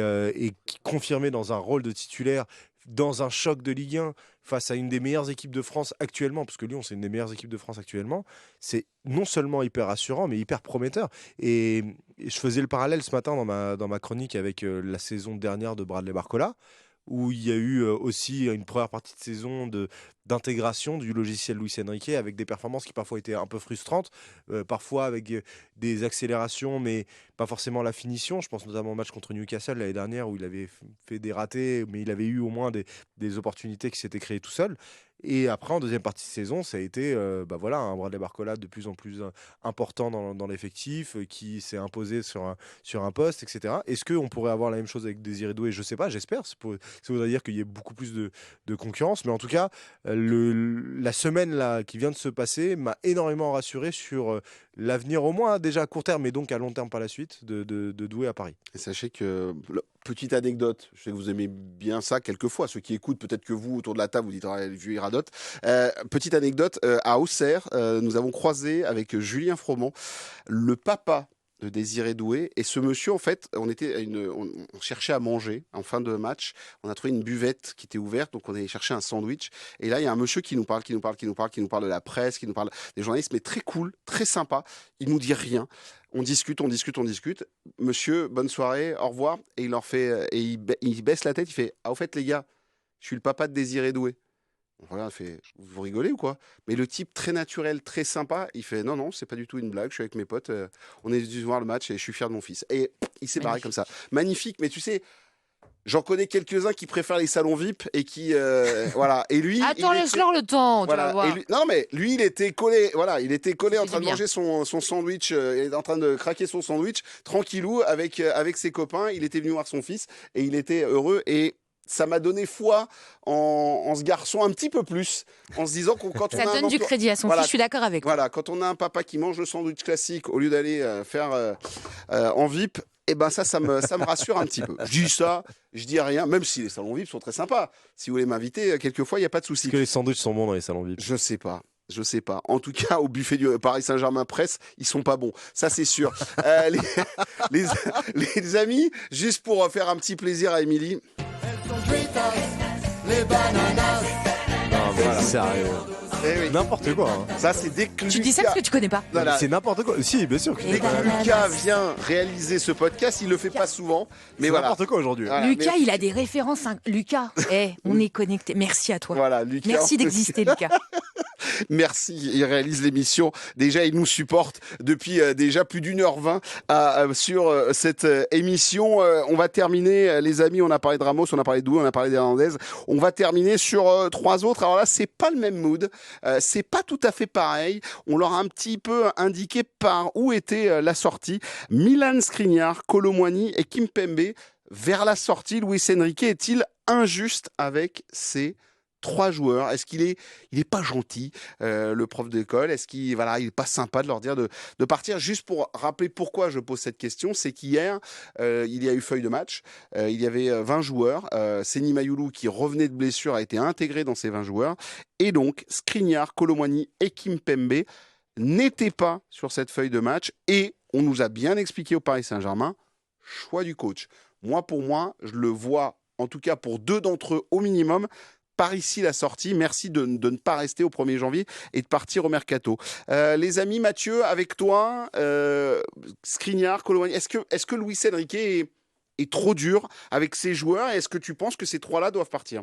confirmé dans un rôle de titulaire, dans un choc de Ligue 1 face à une des meilleures équipes de France actuellement, parce que Lyon c'est une des meilleures équipes de France actuellement, c'est non seulement hyper rassurant mais hyper prometteur. Et je faisais le parallèle ce matin dans ma chronique avec la saison dernière de Bradley Barcola, où il y a eu aussi une première partie de saison d'intégration du logiciel Luis Enrique avec des performances qui parfois étaient un peu frustrantes, parfois avec des accélérations mais pas forcément la finition. Je pense notamment au match contre Newcastle l'année dernière où il avait fait des ratés mais il avait eu au moins des opportunités qui s'étaient créées tout seul. Et après, en deuxième partie de saison, ça a été un Bradley Barcola de plus en plus important dans l'effectif, qui s'est imposé sur un poste, etc. Est-ce qu'on pourrait avoir la même chose avec Désiré Doué? Je ne sais pas, j'espère. Ça voudrait dire qu'il y ait beaucoup plus de concurrence. Mais en tout cas, la semaine là, qui vient de se passer m'a énormément rassuré sur l'avenir, au moins déjà à court terme, mais donc à long terme par la suite, de Doué à Paris. Et sachez que... Petite anecdote, je sais que vous aimez bien ça quelquefois, ceux qui écoutent, peut-être que vous, autour de la table, vous dites « le vieux il radote ». Petite anecdote, à Auxerre, nous avons croisé avec Julien Froment le papa de Désiré Doué, et ce monsieur, en fait, on cherchait à manger en fin de match, on a trouvé une buvette qui était ouverte, donc on allait chercher un sandwich, et là il y a un monsieur qui nous parle de la presse, qui nous parle des journalistes, mais très cool, très sympa, il nous dit rien. On discute. Monsieur, bonne soirée, au revoir. Et il leur fait, et il baisse la tête, il fait « Ah, au fait, les gars, je suis le papa de Désiré Doué. » On regarde, il fait « Vous rigolez ou quoi ?» Mais le type très naturel, très sympa, il fait « Non, c'est pas du tout une blague, je suis avec mes potes, on est dû voir le match et je suis fier de mon fils. » Et il s'est barré comme ça. Magnifique, mais tu sais... J'en connais quelques-uns qui préfèrent les salons VIP et qui voilà. Et lui, attends, laisse-leur le temps. Voilà. Tu vas voir. Non mais lui, il était collé. Voilà, il était collé en train de manger son sandwich. Il était en train de craquer son sandwich tranquillou avec ses copains. Il était venu voir son fils et il était heureux. Et ça m'a donné foi en ce garçon un petit peu plus, en se disant que quand on ça donne du crédit à son fils. Je suis d'accord avec. Voilà, quand on a un papa qui mange le sandwich classique au lieu d'aller faire en VIP. Et ben ça me rassure un petit peu. Je dis ça, je dis rien, même si les salons VIP sont très sympas. Si vous voulez m'inviter, quelquefois, il n'y a pas de souci. Est-ce que les sandwichs sont bons dans les salons VIP? Je sais pas. En tout cas, au buffet du Paris Saint-Germain Presse, ils sont pas bons. Ça, c'est sûr. Les amis, juste pour faire un petit plaisir à Émilie. Les bananas. Non, voilà. Sérieux. Eh oui. N'importe quoi. Hein. Ça, c'est dès que Tu dis ça parce que tu connais pas. Voilà. C'est n'importe quoi. Si, bien sûr. Dès que Lucas vient réaliser ce podcast, il le fait pas souvent, mais C'est voilà. n'importe quoi aujourd'hui. Voilà, Lucas, mais- il a des références. Lucas, on est connectés. Merci à toi. Voilà, Lucas. Merci d'exister, Lucas. Merci, il réalise l'émission. Déjà, il nous supporte depuis déjà plus d'1h20 sur cette émission. On va terminer, les amis, on a parlé de Ramos, on a parlé de Doué, on a parlé d'Hernandez. On va terminer sur 3 autres. Alors là, c'est pas le même mood, c'est pas tout à fait pareil. On leur a un petit peu indiqué par où était la sortie. Milan Skriniar, Kolo Muani et Kimpembe vers la sortie. Luis Enrique est-il injuste avec ces 3 joueurs? Est-ce qu'il est pas gentil, le prof d'école? Est-ce qu'il il est pas sympa de leur dire de partir? Juste pour rappeler pourquoi je pose cette question, c'est qu'hier, il y a eu feuille de match. Il y avait 20 joueurs. Seny Mayulu, qui revenait de blessure, a été intégré dans ces 20 joueurs. Et donc, Skriniar, Kolo Muani et Kimpembe n'étaient pas sur cette feuille de match. Et on nous a bien expliqué au Paris Saint-Germain, choix du coach. Pour moi, je le vois, en tout cas pour 2 d'entre eux au minimum, par ici la sortie. Merci de ne pas rester au 1er janvier et de partir au mercato. Les amis, Mathieu, avec toi, Skriniar, Kolo Muani, est-ce que Luis Enrique est trop dur avec ses joueurs? Et est-ce que tu penses que ces 3-là doivent partir?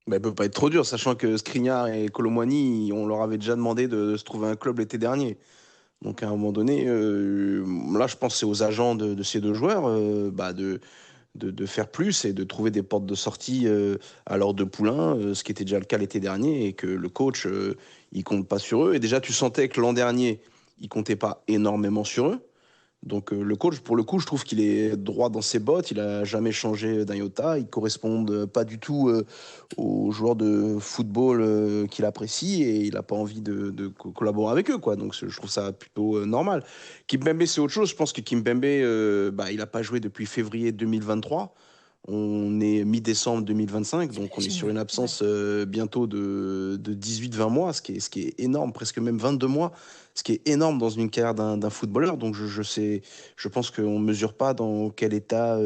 Bah, il peut pas être trop dur, sachant que Skriniar et Kolo Muani, on leur avait déjà demandé de se trouver un club l'été dernier. Donc à un moment donné, là je pense que c'est aux agents de ces 2 joueurs de faire plus et de trouver des portes de sortie à l'ordre de Poulain, ce qui était déjà le cas l'été dernier, et que le coach, il compte pas sur eux. Et déjà, tu sentais que l'an dernier, il comptait pas énormément sur eux. Donc le coach, pour le coup, je trouve qu'il est droit dans ses bottes. Il a jamais changé d'un iota. Il correspond pas du tout aux joueurs de football qu'il apprécie, et il n'a pas envie de collaborer avec eux, quoi. Donc je trouve ça plutôt normal. Kimpembe, c'est autre chose. Je pense que Kimpembe, il n'a pas joué depuis février 2023. On est mi-décembre 2025, donc on est sur une absence bientôt de 18-20 mois, ce qui est énorme, presque même 22 mois, ce qui est énorme dans une carrière d'un footballeur. Donc je pense qu'on ne mesure pas dans quel état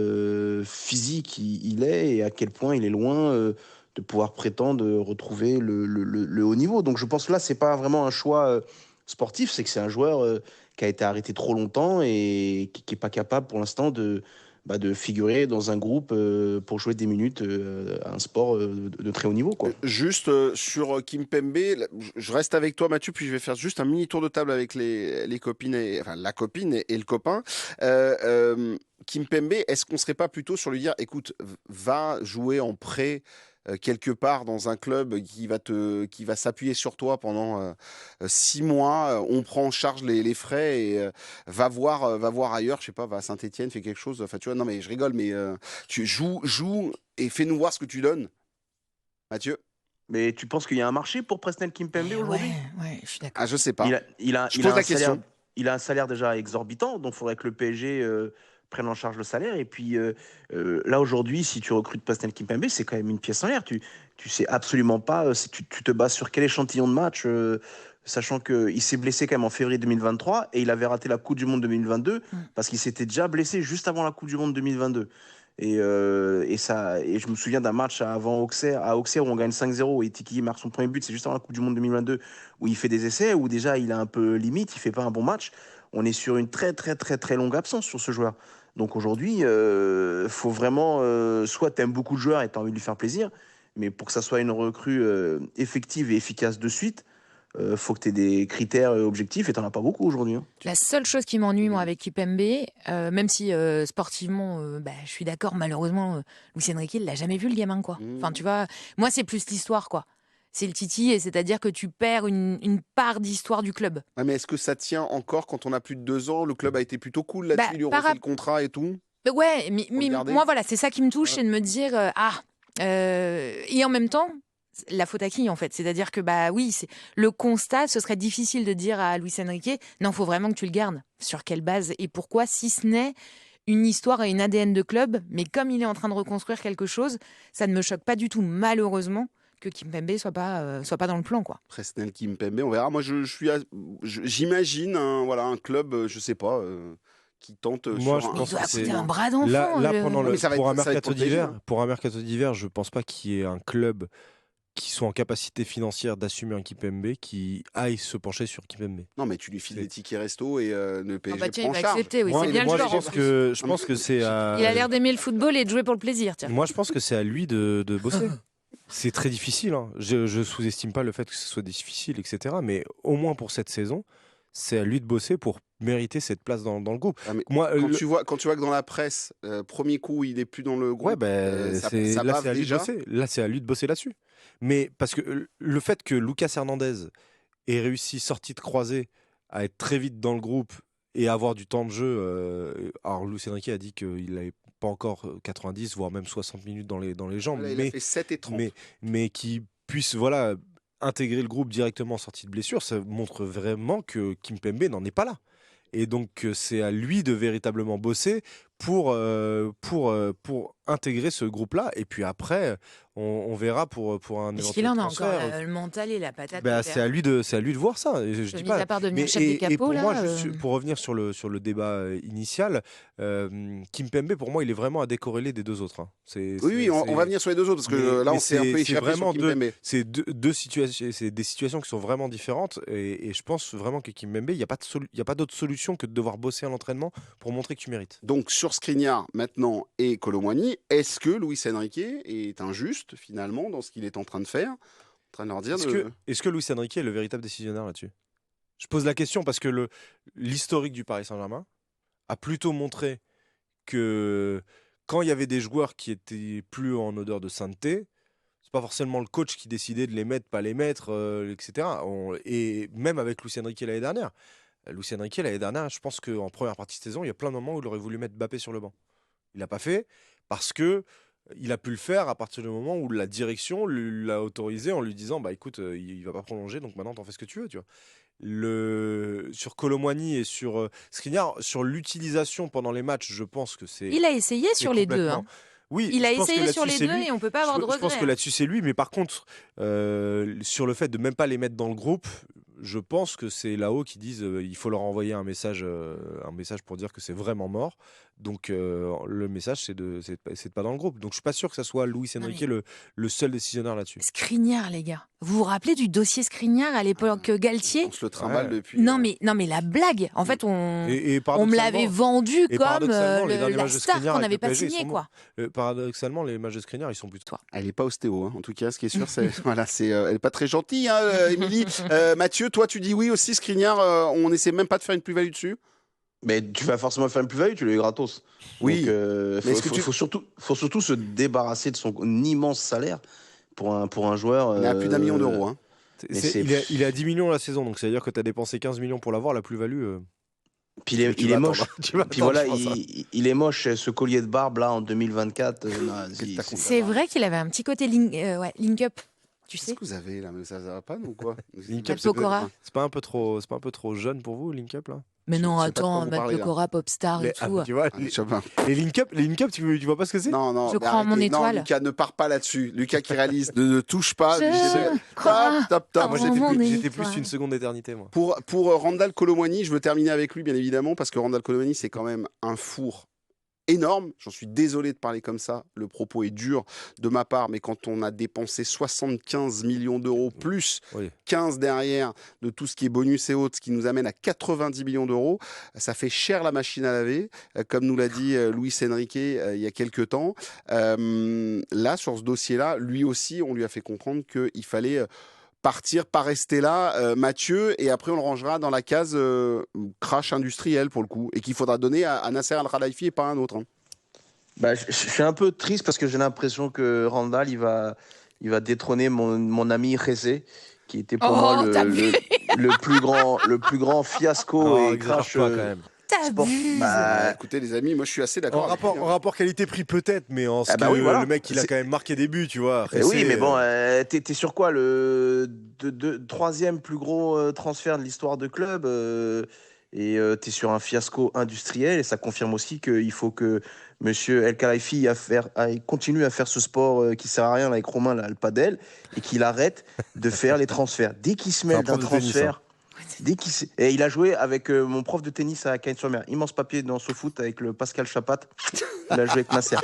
physique il est et à quel point il est loin de pouvoir prétendre retrouver le haut niveau. Donc je pense que là, ce n'est pas vraiment un choix sportif, c'est que c'est un joueur qui a été arrêté trop longtemps et qui n'est pas capable pour l'instant de figurer dans un groupe pour jouer des minutes à un sport de très haut niveau, quoi. Juste sur Kimpembe, je reste avec toi, Mathieu, puis je vais faire juste un mini tour de table avec les copines, la copine et le copain. Kimpembe, est-ce qu'on ne serait pas plutôt sur lui dire, écoute, va jouer en prêt quelque part dans un club qui va s'appuyer sur toi pendant 6 mois, on prend en charge les frais et va voir ailleurs, je sais pas, va à Saint-Etienne, fait quelque chose. Enfin, tu vois, non mais je rigole, mais tu joues et fais-nous voir ce que tu donnes, Mathieu. Mais tu penses qu'il y a un marché pour Presnel Kimpembe aujourd'hui? Ouais, je suis d'accord. Ah, je sais pas. Il a Je pose un la question. salaire, il a un salaire déjà exorbitant, donc il faudrait que le PSG prenne en charge le salaire. Et puis là, aujourd'hui, si tu recrutes Presnel Kimpembe, c'est quand même une pièce en l'air. Tu sais absolument pas, si tu te bases sur quel échantillon de match, sachant qu'il s'est blessé quand même en février 2023 et il avait raté la Coupe du Monde 2022 parce qu'il s'était déjà blessé juste avant la Coupe du Monde 2022. Et je me souviens d'un match à Auxerre où on gagne 5-0 et Tiki marque son premier but, c'est juste avant la Coupe du Monde 2022 où il fait des essais, où déjà il est un peu limite, il fait pas un bon match. On est sur une très très très très longue absence sur ce joueur. Donc aujourd'hui, faut vraiment, soit tu aimes beaucoup de joueurs et tu as envie de lui faire plaisir, mais pour que ça soit une recrue effective et efficace de suite, faut que tu aies des critères objectifs et tu n'en as pas beaucoup aujourd'hui. Hein. La seule chose qui m'ennuie, moi, avec Kimpembe, même si sportivement, je suis d'accord, malheureusement, Luis Enrique, il l'a jamais vu, le gamin, quoi. Enfin, tu vois, moi, c'est plus l'histoire, quoi. C'est le titi, et c'est-à-dire que tu perds une part d'histoire du club. Ouais, mais est-ce que ça tient encore quand on a plus de 2 ans? Le club a été plutôt cool là-dessus, ils lui ont refait le contrat et tout. Ouais, mais moi, voilà, c'est ça qui me touche, c'est de me dire, et en même temps, la faute à qui, en fait? C'est-à-dire que, oui, le constat, ce serait difficile de dire à Luis Enrique, non, il faut vraiment que tu le gardes. Sur quelle base et pourquoi, si ce n'est une histoire et une ADN de club, mais comme il est en train de reconstruire quelque chose, ça ne me choque pas du tout, malheureusement, que Kimpembe soit pas dans le plan, quoi. Presnel Kimpembe, on verra. Moi, j'imagine un club, je sais pas, qui tente. Moi, je Il pense doit que c'est coûter un bras d'enfant. là pendant Mais ça va pour un être- ça va être mercato pour le plaisir, d'hiver, pour un mercato d'hiver, je pense pas qu'il y ait un club qui sont en capacité financière d'assumer un Kimpembe qui aillent se pencher sur Kimpembe. Non, mais tu lui files des tickets resto et le PSG bah tiens, prend il va charge. accepter, oui, Moi, c'est bien moi, le genre. je pense que c'est à... Il a l'air d'aimer le football et de jouer pour le plaisir, tiens. Moi, je pense que c'est à lui de bosser. C'est très difficile. Hein. Je sous-estime pas le fait que ce soit difficile, etc. Mais au moins pour cette saison, c'est à lui de bosser pour mériter cette place dans le groupe. Ah, mais Moi, quand tu vois que dans la presse, premier coup, il est plus dans le groupe, ouais, ben, ça là, bave c'est à lui de déjà. bosser. Là, c'est à lui de bosser là-dessus. Mais parce que le fait que Lucas Hernandez ait réussi, sorti de croisée, à être très vite dans le groupe et avoir du temps de jeu. Alors, Luis Enrique a dit qu'il n'avait pas encore 90, voire même 60 minutes dans les jambes. Là, il a fait 7 et 30. Mais qui puisse intégrer le groupe directement en sortie de blessure, ça montre vraiment que Kimpembe n'en est pas là. Et donc, c'est à lui de véritablement bosser pour intégrer ce groupe-là. Et puis après, on verra pour un Est-ce éventuel qu'il en a encore transfert. le mental et la patate? C'est à lui de voir ça. Et je dis Mis pas. à part devenir Mais- chef des capots, pour là, moi, pour revenir sur le débat initial, Kimpembe, pour moi, il est vraiment à décorréler des deux autres. Hein. Oui, on va venir sur les deux autres, parce que là, on s'est un peu échappé vraiment sur Kimpembe. C'est deux situations, c'est des situations qui sont vraiment différentes. Et je pense vraiment que Kimpembe, il n'y a pas d'autre solution que de devoir bosser à l'entraînement pour montrer que tu mérites. Donc sur Skriniar maintenant et Kolo Muani, est-ce que Luis Enrique est injuste finalement dans ce qu'il est en train de faire, en train de leur dire Est-ce que Luis Enrique est le véritable décisionnaire là-dessus? Je pose la question parce que l'historique du Paris Saint-Germain a plutôt montré que quand il y avait des joueurs qui étaient plus en odeur de sainteté, c'est pas forcément le coach qui décidait de les mettre, pas les mettre, etc. Et même avec Luis Enrique l'année dernière. Luis Enrique l'année dernière, je pense qu'en première partie de saison, il y a plein de moments où il aurait voulu mettre Mbappé sur le banc. Il l'a pas fait parce que il a pu le faire à partir du moment où la direction l'a autorisé en lui disant bah écoute, il va pas prolonger, donc maintenant t'en fais ce que tu veux, tu vois. Sur Kolo Muani et sur Skriniar, sur l'utilisation pendant les matchs, je pense que c'est. Il a essayé sur les deux. Hein. Oui, il a je pense essayé que sur les là-dessus, deux c'est lui. et on peut pas avoir de regret. Je pense que là-dessus c'est lui, mais par contre, sur le fait de même pas les mettre dans le groupe, je pense que c'est là-haut qui disent il faut leur envoyer un message pour dire que c'est vraiment mort. Donc le message c'est de pas dans le groupe. Donc je suis pas sûr que ça soit Luis Enrique le seul décisionnaire là-dessus. Skriniar, les gars. Vous vous rappelez du dossier Skriniar à l'époque Galtier? On se le trimballe depuis. Non mais la blague. En fait, on me l'avait vendu comme la star qu'on n'avait pas signé, quoi. Paradoxalement, les matchs de Skriniar, ils sont plutôt. Elle est pas ostéo, hein. En tout cas, ce qui est sûr, c'est elle est pas très gentille, hein, Émilie. Mathieu, toi, tu dis oui aussi, Skriniar. On n'essaie même pas de faire une plus-value dessus. Mais tu vas forcément faire une plus-value, tu l'as eu gratos. Oui. Donc, faut surtout se débarrasser de son immense salaire pour un joueur. Il a plus d'1 million d'euros. Hein. Il est à 10 millions la saison, donc ça veut dire que tu as dépensé 15 millions pour l'avoir, la plus-value. Puis il est moche. Puis voilà, il est moche, ce collier de barbe là en 2024. C'est vrai qu'il avait un petit côté link-up. Tu sais. Qu'est-ce que vous avez là? Mais ça va pas, non, quoi? Link-up, c'est pas un peu trop jeune pour vous, Link-up là? Mais non, attends, Matt Pokora, Popstar et tout. Tu vois, les Link-up, tu vois pas ce que c'est? Non, je crois en mon étoile. Non, Lucas, ne pars pas là-dessus. Lucas qui réalise, ne touche pas. Moi, j'étais plus une seconde d'éternité, moi. Pour Randal Kolo Muani, je veux terminer avec lui, bien évidemment, parce que Randal Kolo Muani, c'est quand même un four énorme. J'en suis désolé de parler comme ça. Le propos est dur de ma part, mais quand on a dépensé 75 millions d'euros plus 15 derrière de tout ce qui est bonus et autres, ce qui nous amène à 90 millions d'euros, ça fait cher la machine à laver, comme nous l'a dit Luis Enrique il y a quelques temps. Là, sur ce dossier-là, lui aussi, on lui a fait comprendre qu'il fallait partir, pas rester là, Mathieu, et après on le rangera dans la case crash industriel pour le coup, et qu'il faudra donner à Nasser Al-Khelaifi et pas à un autre. Hein. Bah, je suis un peu triste parce que j'ai l'impression que Randal il va détrôner mon ami Jesse, qui était pour moi le plus grand fiasco et crash. Pas, quand même. Écoutez les amis, moi je suis assez d'accord. En rapport qualité-prix peut-être, mais en le mec il a quand même marqué des buts, tu vois. Oui, mais bon, t'es sur quoi, le troisième plus gros transfert de l'histoire de club, et t'es sur un fiasco industriel, et ça confirme aussi qu'il faut que Monsieur El Khelaifi continue à faire ce sport qui sert à rien là, avec Romain là, le padel, et qu'il arrête de faire les transferts. Dès qu'il se mêle d'un transfert. Et il a joué avec mon prof de tennis à Cagnes-sur-Mer. Immense papier dans SoFoot avec le Pascal Chapat. Il a joué avec Nasser.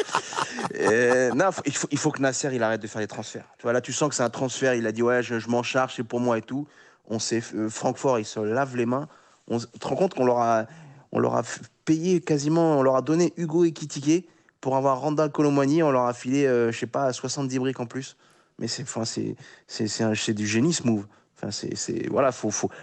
Non, il faut que Nasser il arrête de faire les transferts. Tu vois, là, tu sens que c'est un transfert. Il a dit ouais, je m'en charge, c'est pour moi et tout. On sait, Francfort, il se lave les mains. Tu te rends compte qu'on leur a payé quasiment, on leur a donné Hugo Ekitike pour avoir Randal Colomwani. On leur a filé, je sais pas, 70 briques en plus. Mais c'est du génie ce move. Enfin, voilà,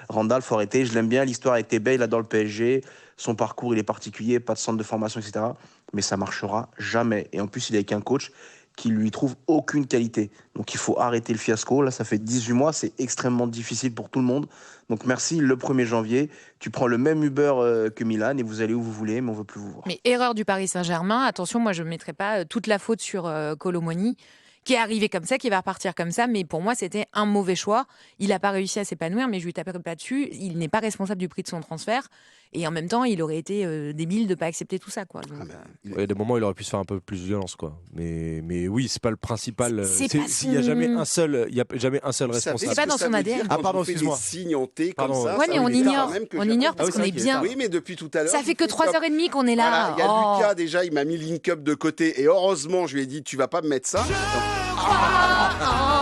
Randal, faut arrêter. Je l'aime bien, l'histoire a été belle, il adore le PSG. Son parcours, il est particulier, pas de centre de formation, etc. Mais ça marchera jamais. Et en plus, il est avec un coach qui lui trouve aucune qualité. Donc il faut arrêter le fiasco. Là, ça fait 18 mois, c'est extrêmement difficile pour tout le monde. Donc merci, le 1er janvier, tu prends le même Uber que Milan et vous allez où vous voulez, mais on ne veut plus vous voir. Mais erreur du Paris Saint-Germain, attention, moi je ne mettrai pas toute la faute sur Colomwani, qui est arrivé comme ça, qui va repartir comme ça, mais pour moi c'était un mauvais choix. Il n'a pas réussi à s'épanouir, mais je lui taperai pas dessus. Il n'est pas responsable du prix de son transfert. Et en même temps, il aurait été débile de ne pas accepter tout ça, quoi. Donc, il y a des moments où il aurait pu se faire un peu plus violence, quoi. Mais oui, c'est pas le principal. Il n'y a jamais un seul responsable. C'est pas dans son ADN. Ah pardon, excuse-moi. Signeté comme ça. Ouais, mais on ignore parce qu'on est bien. Oui, mais depuis tout à l'heure. Ça fait que 3h30 qu'on est là. Il y a Lucas déjà, il m'a mis Link Up de côté et heureusement, je lui ai dit, tu vas pas me mettre ça.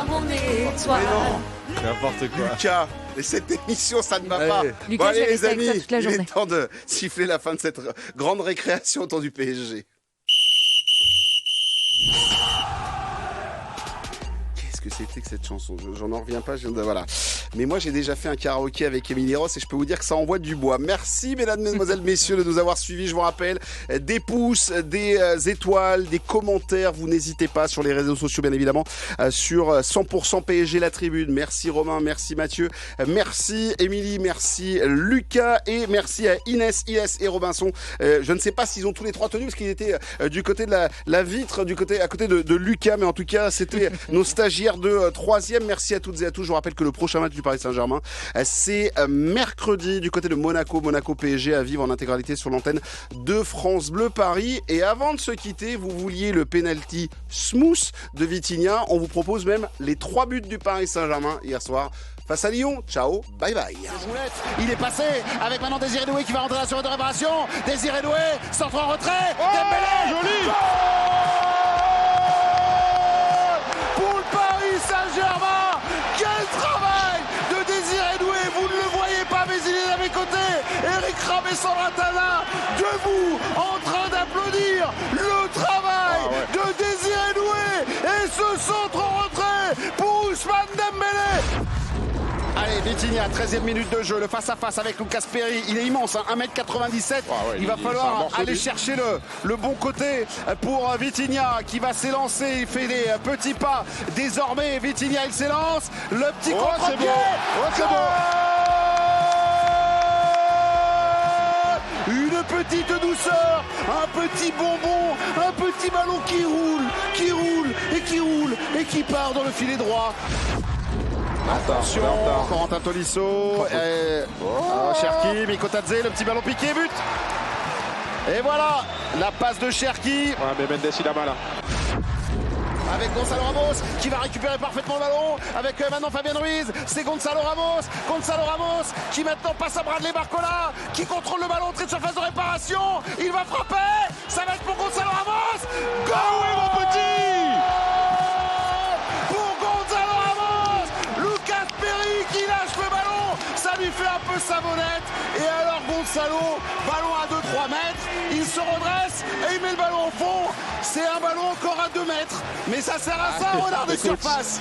Mon étoile. N'importe quoi. Lucas, et cette émission, ça ne va pas. Lucas, bon, allez, les amis, il est temps de siffler la fin de cette grande récréation autour du PSG. Qu'est-ce que c'était que cette chanson ? J'en en reviens pas. Voilà. Mais moi, j'ai déjà fait un karaoké avec Émilie Ross et je peux vous dire que ça envoie du bois. Merci, mesdames, mesdemoiselles, messieurs, de nous avoir suivis. Je vous rappelle, des pouces, des étoiles, des commentaires. Vous n'hésitez pas sur les réseaux sociaux, bien évidemment, sur 100% PSG La Tribune. Merci Romain, merci Mathieu, merci Émilie, merci Lucas et merci à Inès, Ies et Robinson. Je ne sais pas s'ils ont tous les trois tenus parce qu'ils étaient du côté de la vitre, à côté de Lucas, mais en tout cas, c'était nos stagiaires de 3e. Merci à toutes et à tous. Je vous rappelle que le prochain match du Paris Saint-Germain, c'est mercredi du côté de Monaco PSG à vivre en intégralité sur l'antenne de France Bleu Paris. Et avant de se quitter, vous vouliez le penalty smooth de Vitinha. On vous propose même les 3 buts du Paris Saint-Germain hier soir face à Lyon. Ciao, bye bye. Il est passé avec maintenant Désiré Doué qui va rentrer dans la surface de réparation. Désiré Doué, centre en retrait. Dembélé, joli. Pour le Paris Saint-Germain, quel travail de Désiré Doué. Vous ne le voyez pas, mais il est à mes côtés. Eric Ramé-Sandratana, debout, en train d'applaudir le travail de Désiré Doué. Et ce centre en retrait pour Ousmane Dembélé. Allez, Vitinha, 13e minute de jeu, le face-à-face avec Lucas Perry. Il est immense, hein, 1m97. Il va falloir aller chercher le bon côté pour Vitinha qui va s'élancer. Il fait des petits pas. Désormais, Vitinha, il s'élance. Le petit contre-pied. C'est beau. Une petite douceur, un petit bonbon, un petit ballon qui roule et qui part dans le filet droit. Attention, Corentin Tolisso, Cherki, Mikotadze, le petit ballon piqué, but. Et voilà, la passe de Cherki. Ouais, mais Mendes, il a mal. Avec Gonzalo Ramos qui va récupérer parfaitement le ballon. Avec maintenant Fabien Ruiz, c'est Gonzalo Ramos qui maintenant passe à Bradley Barcola, qui contrôle le ballon, entrée de surface de réparation. Il va frapper, ça va être pour Gonzalo Ramos. Goal, mon petit. Qui lâche le ballon, ça lui fait un peu savonnette. Et alors Gonzalo, ballon à 2-3 mètres, il se redresse et il met le ballon au fond. C'est un ballon encore à 2 mètres, mais ça sert à ça, renard des surfaces.